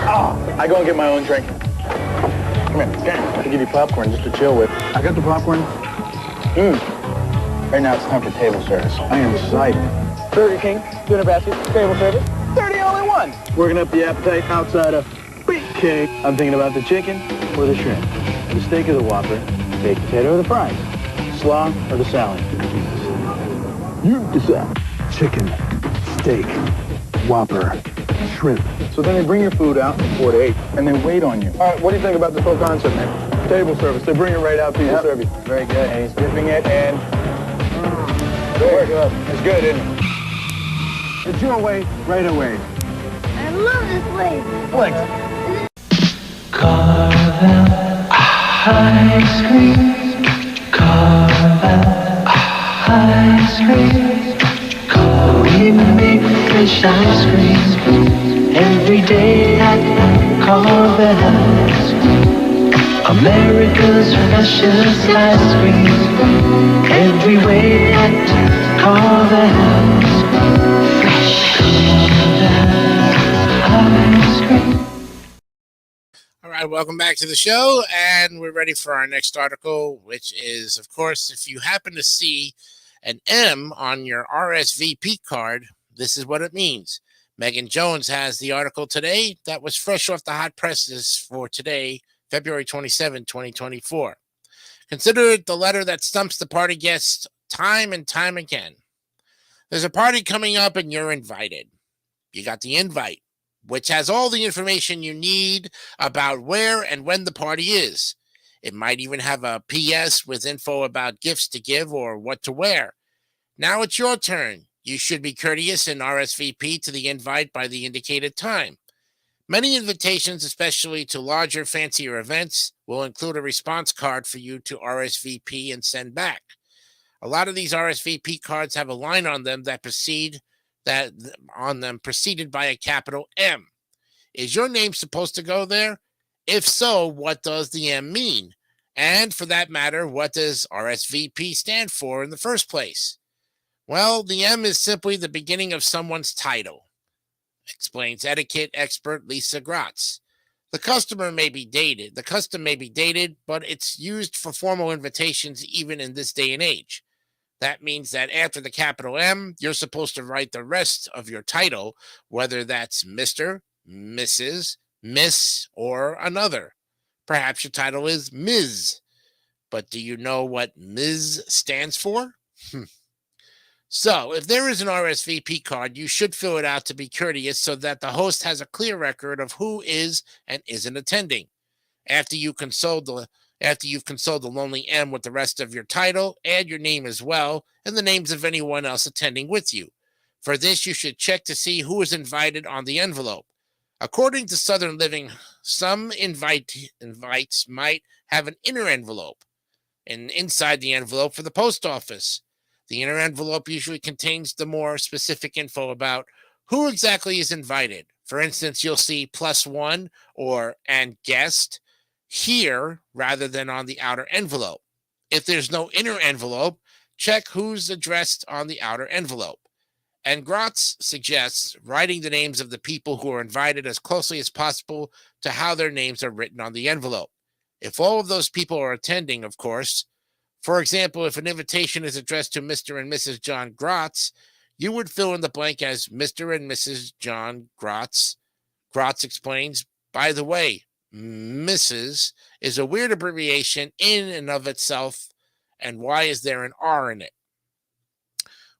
I go and get my own drink. Come here. I'll give you popcorn just to chill with. I got the popcorn. Right now it's time for table service. I am excited. Burger King, dinner basket, table service. 30 only one. Working up the appetite outside of BK. I'm thinking about the chicken or the shrimp, the steak or the Whopper, baked potato or the fries, slaw or the salad. You decide. Chicken, steak, Whopper, shrimp. So then they bring your food out in 4 to 8, and they wait on you. All right, what do you think about this whole concept, man? Table service. They bring it right out to you, serve you. Very good. And he's dipping it, and very good. It's good, isn't it? It's your way, right away. I love this place. Flex. Carvel ice cream. Carvel ice cream. We make fresh ice cream every day at Carvel. America's freshest ice cream every way at Carvel. Fresh Carvel ice cream. All right, welcome back to the show, and we're ready for our next article, which is, of course, if you happen to see an M on your RSVP card, this is what it means. Megan Jones has the article today that was fresh off the hot presses for today, February 27, 2024. Consider it the letter that stumps the party guests time and time again. There's a party coming up and you're invited. You got the invite, which has all the information you need about where and when the party is. It might even have a PS with info about gifts to give or what to wear. Now it's your turn. You should be courteous and RSVP to the invite by the indicated time. Many invitations, especially to larger, fancier events, will include a response card for you to RSVP and send back. A lot of these RSVP cards have a line on them preceded by a capital M. Is your name supposed to go there? If so, what does the M mean? And for that matter, what does RSVP stand for in the first place? Well, the M is simply the beginning of someone's title, explains etiquette expert Lisa Gratz. The custom may be dated, but it's used for formal invitations even in this day and age. That means that after the capital M, you're supposed to write the rest of your title, whether that's Mr., Mrs., Miss, or another. Perhaps your title is Ms. But do you know what Ms. stands for? So, if there is an RSVP card, you should fill it out to be courteous so that the host has a clear record of who is and isn't attending. After you've consoled the lonely M with the rest of your title, add your name as well and the names of anyone else attending with you. For this, you should check to see who is invited on the envelope. According to Southern Living, some invites might have an inner envelope, and inside the envelope for the post office. The inner envelope usually contains the more specific info about who exactly is invited. For instance, you'll see +1 or and guest here rather than on the outer envelope. If there's no inner envelope, check who's addressed on the outer envelope. And Gratz suggests writing the names of the people who are invited as closely as possible to how their names are written on the envelope. If all of those people are attending, of course. For example, if an invitation is addressed to Mr. and Mrs. John Gratz, you would fill in the blank as Mr. and Mrs. John Gratz. Gratz explains, by the way, Mrs. is a weird abbreviation in and of itself, and why is there an R in it?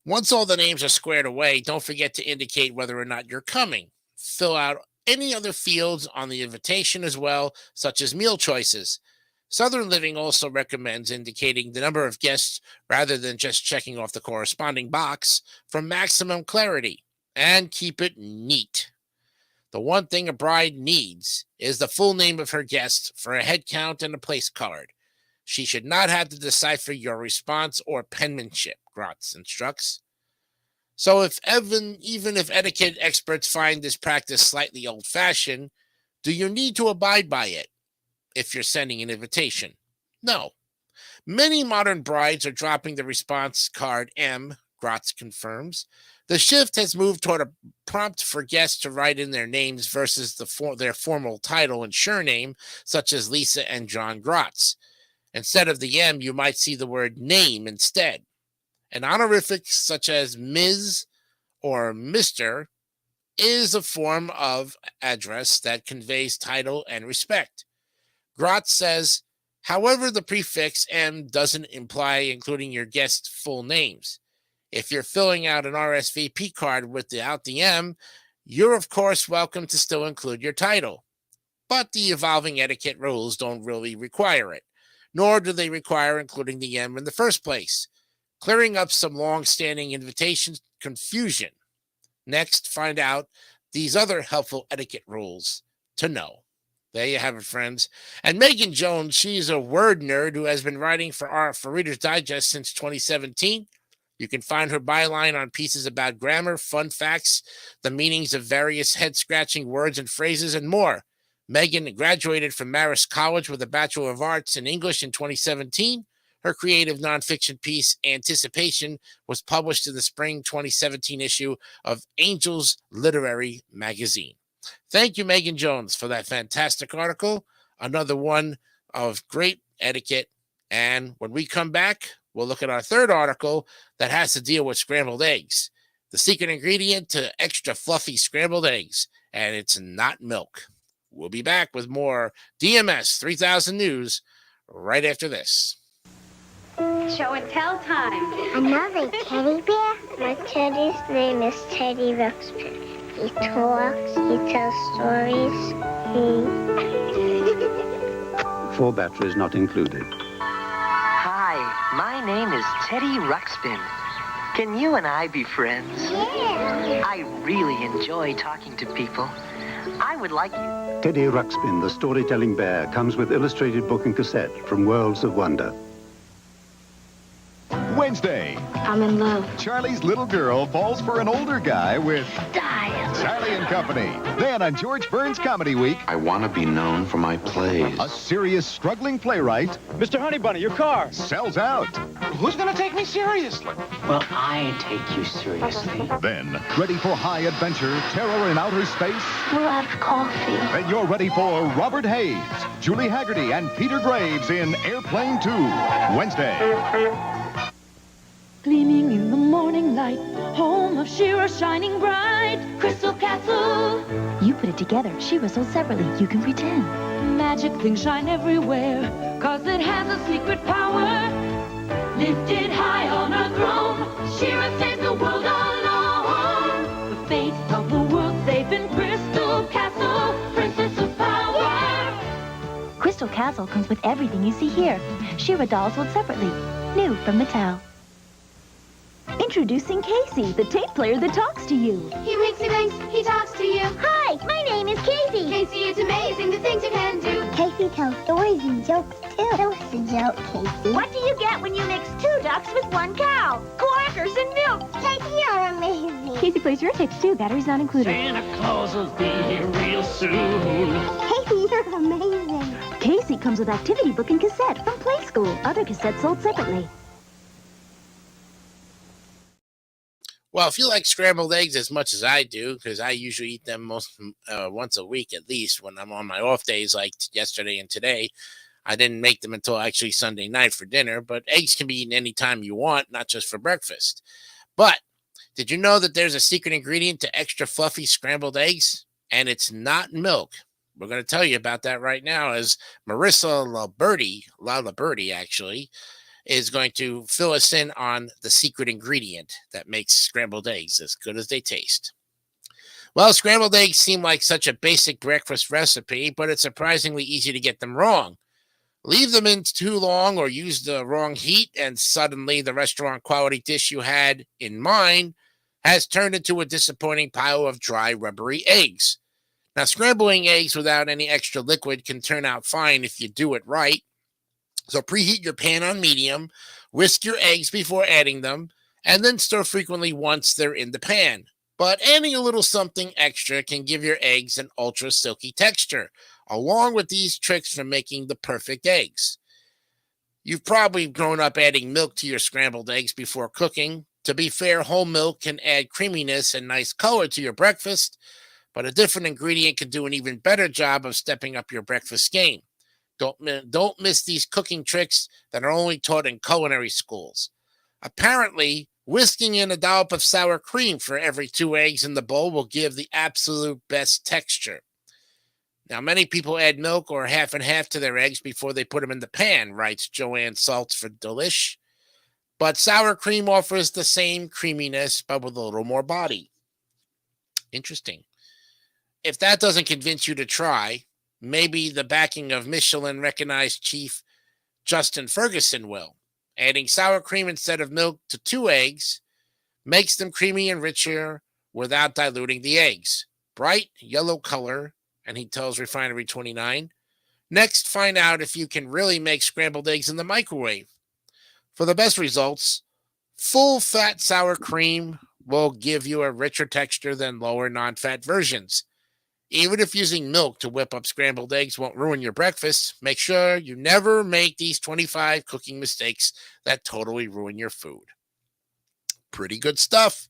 Once all the names are squared away, don't forget to indicate whether or not you're coming. Fill out any other fields on the invitation as well, such as meal choices. Southern Living also recommends indicating the number of guests rather than just checking off the corresponding box for maximum clarity, and keep it neat. The one thing a bride needs is the full name of her guests for a head count and a place card. She should not have to decipher your response or penmanship, Gratz instructs. So even if etiquette experts find this practice slightly old-fashioned, do you need to abide by it if you're sending an invitation? No. Many modern brides are dropping the response card M, Gratz confirms. The shift has moved toward a prompt for guests to write in their names versus their formal title and surname, such as Lisa and John Gratz. Instead of the M, you might see the word name instead. An honorific such as Ms. or Mr. is a form of address that conveys title and respect. Gratz says, however, the prefix M doesn't imply including your guest's full names. If you're filling out an RSVP card without the M, you're of course welcome to still include your title. But the evolving etiquette rules don't really require it, nor do they require including the M in the first place, clearing up some long-standing invitation confusion. Next, find out these other helpful etiquette rules to know. There you have it, friends. And Megan Jones, she's a word nerd who has been writing for Reader's Digest since 2017. You can find her byline on pieces about grammar, fun facts, the meanings of various head-scratching words and phrases, and more. Megan graduated from Marist College with a Bachelor of Arts in English in 2017. Her creative nonfiction piece, Anticipation, was published in the spring 2017 issue of Angel's Literary Magazine. Thank you, Megan Jones, for that fantastic article. Another one of great etiquette. And when we come back, we'll look at our third article that has to deal with scrambled eggs. The secret ingredient to extra fluffy scrambled eggs, and it's not milk. We'll be back with more DMS 3000 News right after this. Show and tell time. Another teddy bear? My teddy's name is Teddy Ruxpin. He talks, he tells stories, Full batteries not included. Hi, my name is Teddy Ruxpin. Can you and I be friends? Yeah. I really enjoy talking to people. I would like you. Teddy Ruxpin, the storytelling bear, comes with illustrated book and cassette from Worlds of Wonder. Wednesday. I'm in love. Charlie's little girl falls for an older guy with Style. Charlie and Company. Then on George Burns Comedy Week, I want to be known for my plays. a serious, struggling playwright Mr. Honeybunny, your car. sells out. Who's gonna take me seriously? Well, I take you seriously. Then, ready for high adventure, terror in outer space? We'll have coffee. Then you're ready for Robert Hayes, Julie Haggerty, and Peter Graves in Airplane 2. Wednesday. Gleaming in the morning light, home of She-Ra shining bright. Crystal Castle. You put it together. She-Ra sold separately. You can pretend. Magic things shine everywhere, 'cause it has a secret power. Lifted high on her throne, She-Ra saves the world alone. The fate of the world safe in Crystal Castle, Princess of Power. Crystal Castle comes with everything you see here. She-Ra dolls sold separately. New from Mattel. Introducing Casey, the tape player that talks to you. He winks, he blinks, he talks to you. Hi, my name is Casey. Casey, it's amazing the things you can do. Casey Casey tells stories and jokes, too. What's the joke, Casey? What do you get when you mix 2 ducks with 1 cow? Quackers and milk. Casey, you're amazing. Casey plays your tapes too. Batteries not included. Santa Claus will be here real soon. Casey, you're amazing. Casey comes with activity book and cassette from Play School. Other cassettes sold separately. Well, if you like scrambled eggs as much as I do, because I usually eat them once a week at least when I'm on my off days like yesterday and today. I didn't make them until actually Sunday night for dinner, but eggs can be eaten anytime you want, not just for breakfast. But did you know that there's a secret ingredient to extra fluffy scrambled eggs? And it's not milk. We're going to tell you about that right now as Marissa Laliberti actually, is going to fill us in on the secret ingredient that makes scrambled eggs as good as they taste. Well, scrambled eggs seem like such a basic breakfast recipe, but it's surprisingly easy to get them wrong. Leave them in too long or use the wrong heat, and suddenly the restaurant quality dish you had in mind has turned into a disappointing pile of dry, rubbery eggs. Now, scrambling eggs without any extra liquid can turn out fine if you do it right. So preheat your pan on medium, whisk your eggs before adding them, and then stir frequently once they're in the pan. But adding a little something extra can give your eggs an ultra silky texture, along with these tricks for making the perfect eggs. You've probably grown up adding milk to your scrambled eggs before cooking. To be fair, whole milk can add creaminess and nice color to your breakfast, but a different ingredient can do an even better job of stepping up your breakfast game. Don't miss these cooking tricks that are only taught in culinary schools. Apparently, whisking in a dollop of sour cream for every 2 eggs in the bowl will give the absolute best texture. Now, many people add milk or half and half to their eggs before they put them in the pan, writes Joanne Saltz for Delish. But sour cream offers the same creaminess, but with a little more body. Interesting. If that doesn't convince you to try, maybe the backing of Michelin-recognized chef Justin Ferguson will. Adding sour cream instead of milk to 2 eggs makes them creamy and richer without diluting the eggs. Bright yellow color, and he tells Refinery 29. Next, find out if you can really make scrambled eggs in the microwave. For the best results, full-fat sour cream will give you a richer texture than lower non-fat versions. Even if using milk to whip up scrambled eggs won't ruin your breakfast, make sure you never make these 25 cooking mistakes that totally ruin your food. Pretty good stuff.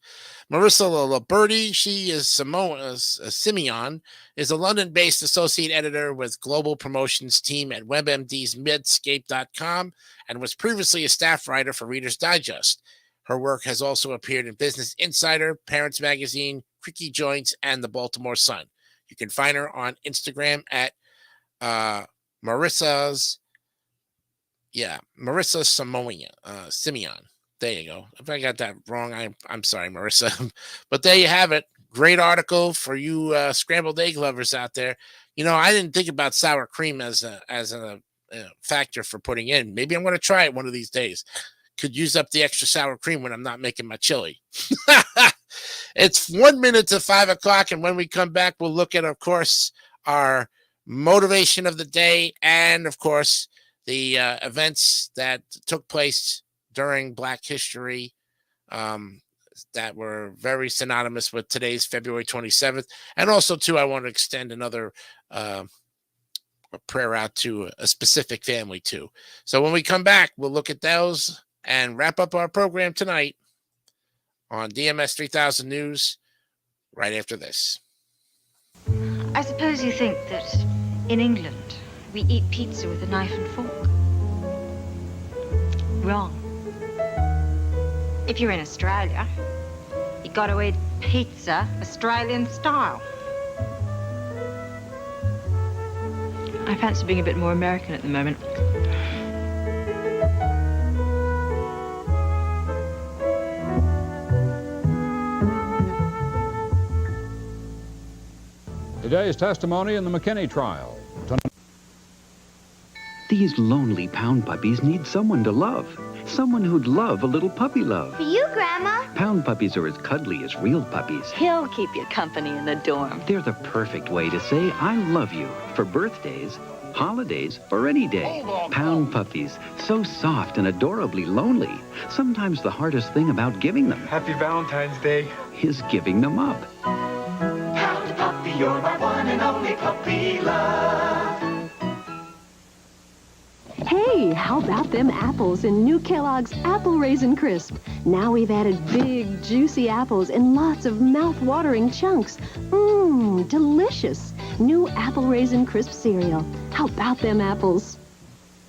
Marissa Laliberti, she is Simeon, is a London-based associate editor with global promotions team at WebMD's Medscape.com and was previously a staff writer for Reader's Digest. Her work has also appeared in Business Insider, Parents Magazine, Creaky Joints, and the Baltimore Sun. You can find her on Instagram at Marissa Simeon. There you go. If I got that wrong, I'm sorry, Marissa. But there you have it. Great article for you scrambled egg lovers out there. You know, I didn't think about sour cream as a factor for putting in. Maybe I'm going to try it one of these days. Could use up the extra sour cream when I'm not making my chili. It's 1 minute to 5 o'clock, and when we come back, we'll look at, of course, our motivation of the day and, of course, the events that took place during Black History that were very synonymous with today's February 27th. And also, too, I want to extend another prayer out to a specific family, too. So when we come back, we'll look at those and wrap up our program tonight on DMS 3000 News right after this. I suppose you think that in England we eat pizza with a knife and fork. Wrong. If you're in Australia, you gotta eat pizza Australian style. I fancy being a bit more American at the moment. Today's testimony in the McKinney trial. These lonely pound puppies need someone to love. Someone who'd love a little puppy love. For you, Grandma. Pound puppies are as cuddly as real puppies. He'll keep you company in the dorm. They're the perfect way to say I love you for birthdays, Holidays or any day. Pound puppies, so soft and adorably lonely. Sometimes the hardest thing about giving them Happy Valentine's Day. is giving them up. Pound puppy, you're my one and only puppy love. Hey, how about them apples in new Kellogg's Apple Raisin Crisp? Now we've added big, juicy apples in lots of mouth-watering chunks. Mmm, delicious. New Apple Raisin Crisp cereal. How about them apples?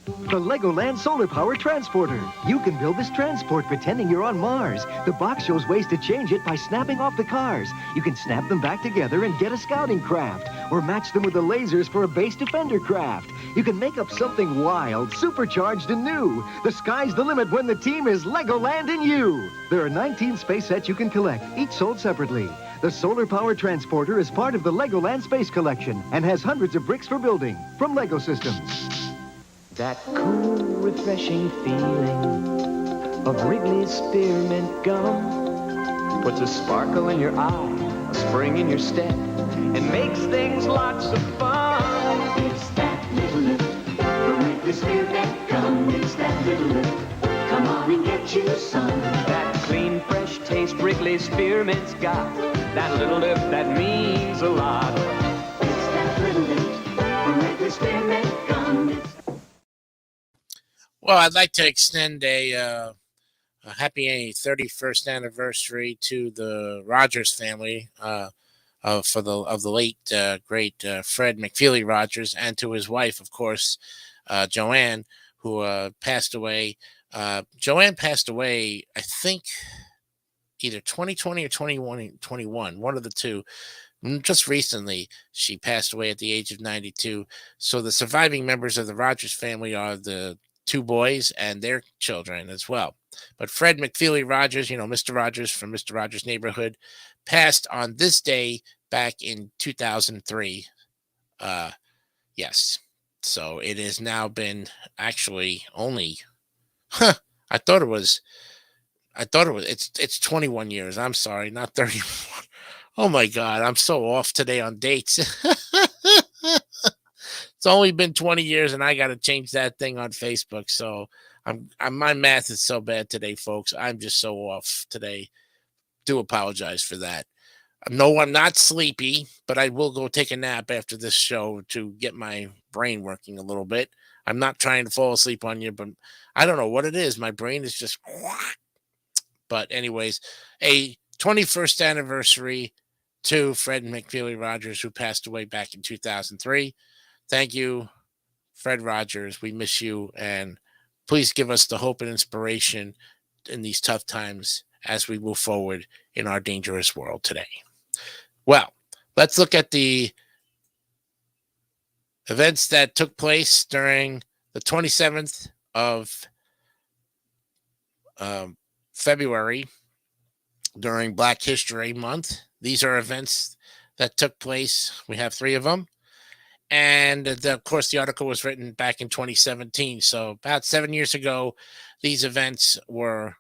The Legoland Solar Power Transporter. You can build this transport pretending you're on Mars. The box shows ways to change it by snapping off the cars. You can snap them back together and get a scouting craft, or match them with the lasers for a base defender craft. You can make up something wild, supercharged and new. The sky's the limit when the team is Legoland and you. There are 19 space sets you can collect, each sold separately. The Solar Power Transporter is part of the Legoland Space Collection and has hundreds of bricks for building from Lego Systems. That cool, refreshing feeling of Wrigley's Spearmint Gum puts a sparkle in your eye, a spring in your step, and makes things lots of fun. It's that little lift from Wrigley's Spearmint Gum. It's that little lift. Come on and get you some. That clean, fresh taste Wrigley's Spearmint's got. That little lift that means a lot. It's that little lift from Wrigley's Spearmint Gum. Well, I'd like to extend a happy 31st anniversary to the Rogers family of the late great Fred McFeely Rogers, and to his wife, of course, Joanne, who passed away. Joanne passed away, I think, either 2020 or 2021, one of the two. Just recently, she passed away at the age of 92. So the surviving members of the Rogers family are the two boys and their children as well. But Fred McFeely Rogers, Mr. Rogers from Mr. Rogers' Neighborhood, passed on this day back in 2003. Yes. So it has now been actually only, it's 21 years. I'm sorry, not 31. Oh my God, I'm so off today on dates. It's only been 20 years and I got to change that thing on Facebook. So my math is so bad today, folks. I'm just so off today. Do apologize for that. No, I'm not sleepy, but I will go take a nap after this show to get my brain working a little bit. I'm not trying to fall asleep on you, but I don't know what it is. My brain is just, but anyways, a 21st anniversary to Fred McFeely Rogers, who passed away back in 2003. Thank you, Fred Rogers. We miss you, and please give us the hope and inspiration in these tough times as we move forward in our dangerous world today. Well, let's look at the events that took place during the 27th of February during Black History Month. These are events that took place. We have 3 of them. And of course, the article was written back in 2017. So about 7 years ago, these events were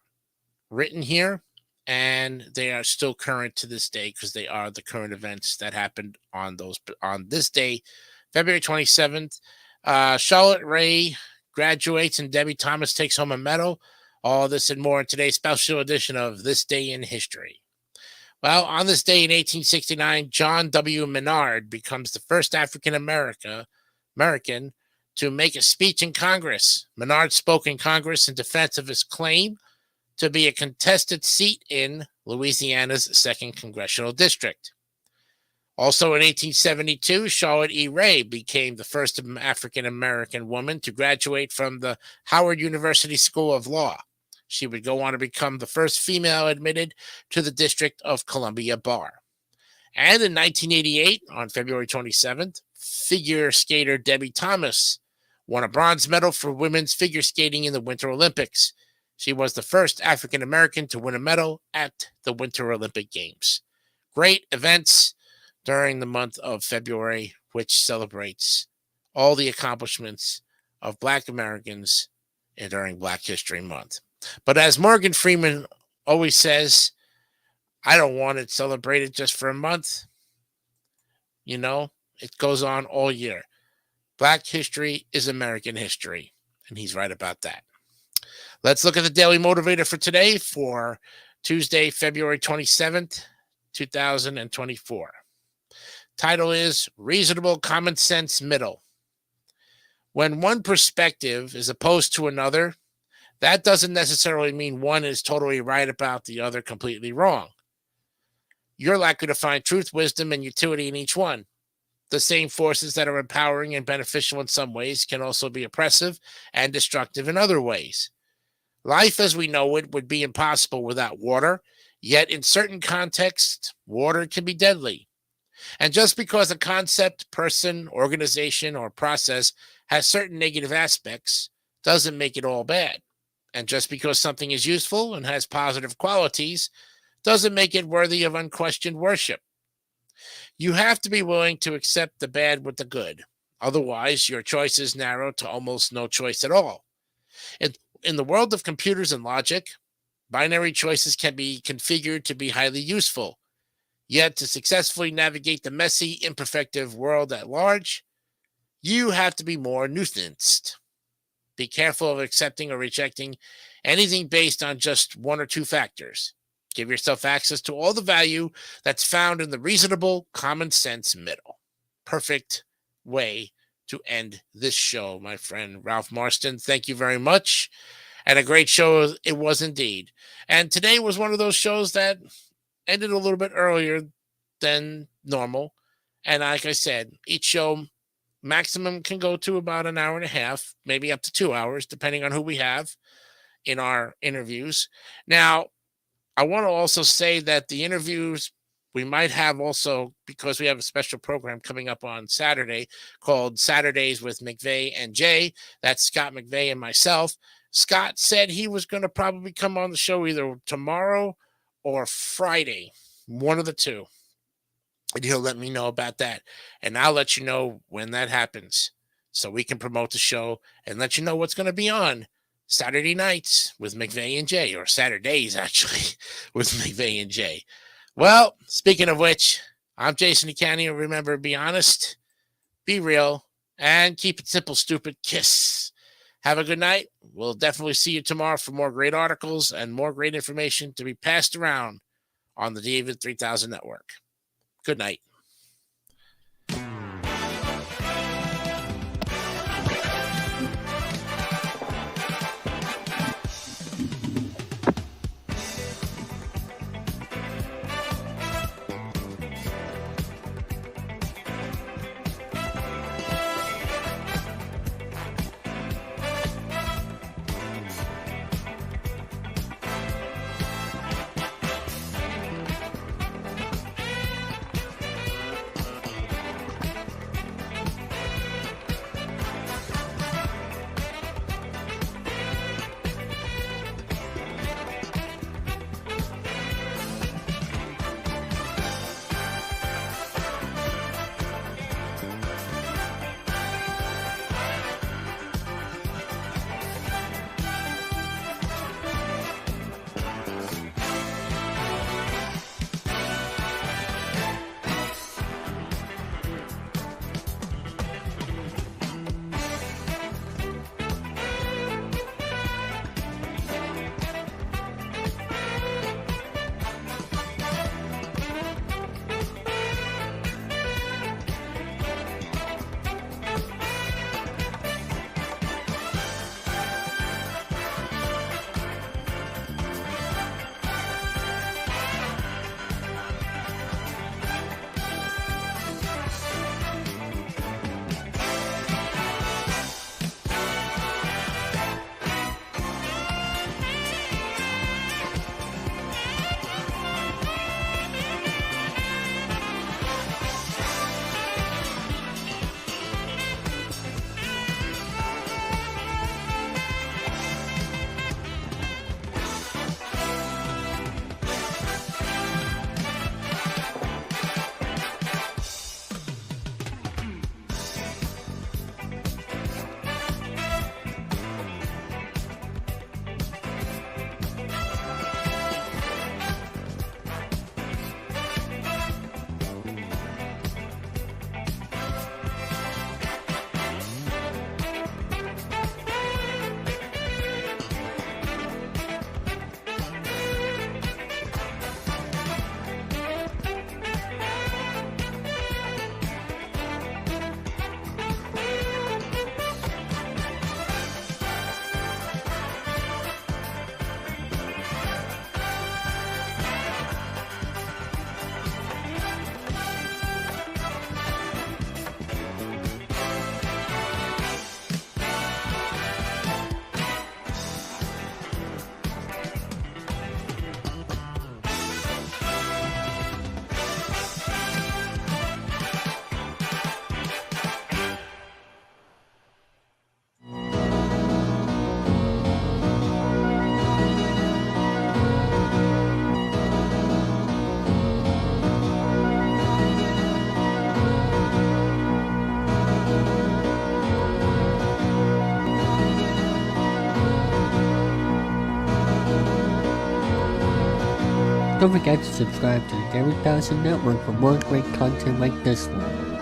written here, and they are still current to this day because they are the current events that happened on this day, February 27th. Charlotte Rae graduates and Debbie Thomas takes home a medal. All this and more in today's special edition of This Day in History. Well, on this day in 1869, John W. Menard becomes the first African American to make a speech in Congress. Menard spoke in Congress in defense of his claim to be a contested seat in Louisiana's 2nd Congressional District. Also in 1872, Charlotte E. Rae became the first African American woman to graduate from the Howard University School of Law. She would go on to become the first female admitted to the District of Columbia Bar. And in 1988, on February 27th, figure skater Debbie Thomas won a bronze medal for women's figure skating in the Winter Olympics. She was the first African American to win a medal at the Winter Olympic Games. Great events during the month of February, which celebrates all the accomplishments of Black Americans during Black History Month. But as Morgan Freeman always says, I don't want it celebrated just for a month. It goes on all year. Black history is American history, and he's right about that. Let's look at the Daily Motivator for today for Tuesday, February 27th, 2024. Title is Reasonable Common Sense Middle. When one perspective is opposed to another, that doesn't necessarily mean one is totally right about the other completely wrong. You're likely to find truth, wisdom, and utility in each one. The same forces that are empowering and beneficial in some ways can also be oppressive and destructive in other ways. Life as we know it would be impossible without water, yet in certain contexts, water can be deadly. And just because a concept, person, organization, or process has certain negative aspects doesn't make it all bad. And just because something is useful and has positive qualities doesn't make it worthy of unquestioned worship. You have to be willing to accept the bad with the good. Otherwise, your choice is narrow to almost no choice at all. In the world of computers and logic, binary choices can be configured to be highly useful. Yet, to successfully navigate the messy, imperfective world at large, you have to be more nuanced. Be careful of accepting or rejecting anything based on just one or two factors. Give yourself access to all the value that's found in the reasonable, common sense middle. Perfect way to end this show, my friend Ralph Marston. Thank you very much. And a great show it was indeed. And today was one of those shows that ended a little bit earlier than normal. And like I said, each show maximum can go to about an hour and a half, maybe up to 2 hours, depending on who we have in our interviews. Now, I want to also say that the interviews we might have also, because we have a special program coming up on Saturday called Saturdays with McVeigh and Jay. That's Scott McVeigh and myself. Scott said he was going to probably come on the show either tomorrow or Friday, one of the two. And he'll let me know about that. And I'll let you know when that happens so we can promote the show and let you know what's going to be on Saturday nights with McVeigh and Jay, or Saturdays, actually, with McVeigh and Jay. Well, speaking of which, I'm Jason Icania. Remember, be honest, be real, and keep it simple, stupid. Kiss. Have a good night. We'll definitely see you tomorrow for more great articles and more great information to be passed around on the David 3000 Network. Good night. Don't forget to subscribe to the Gary Dawson Network for more great content like this one.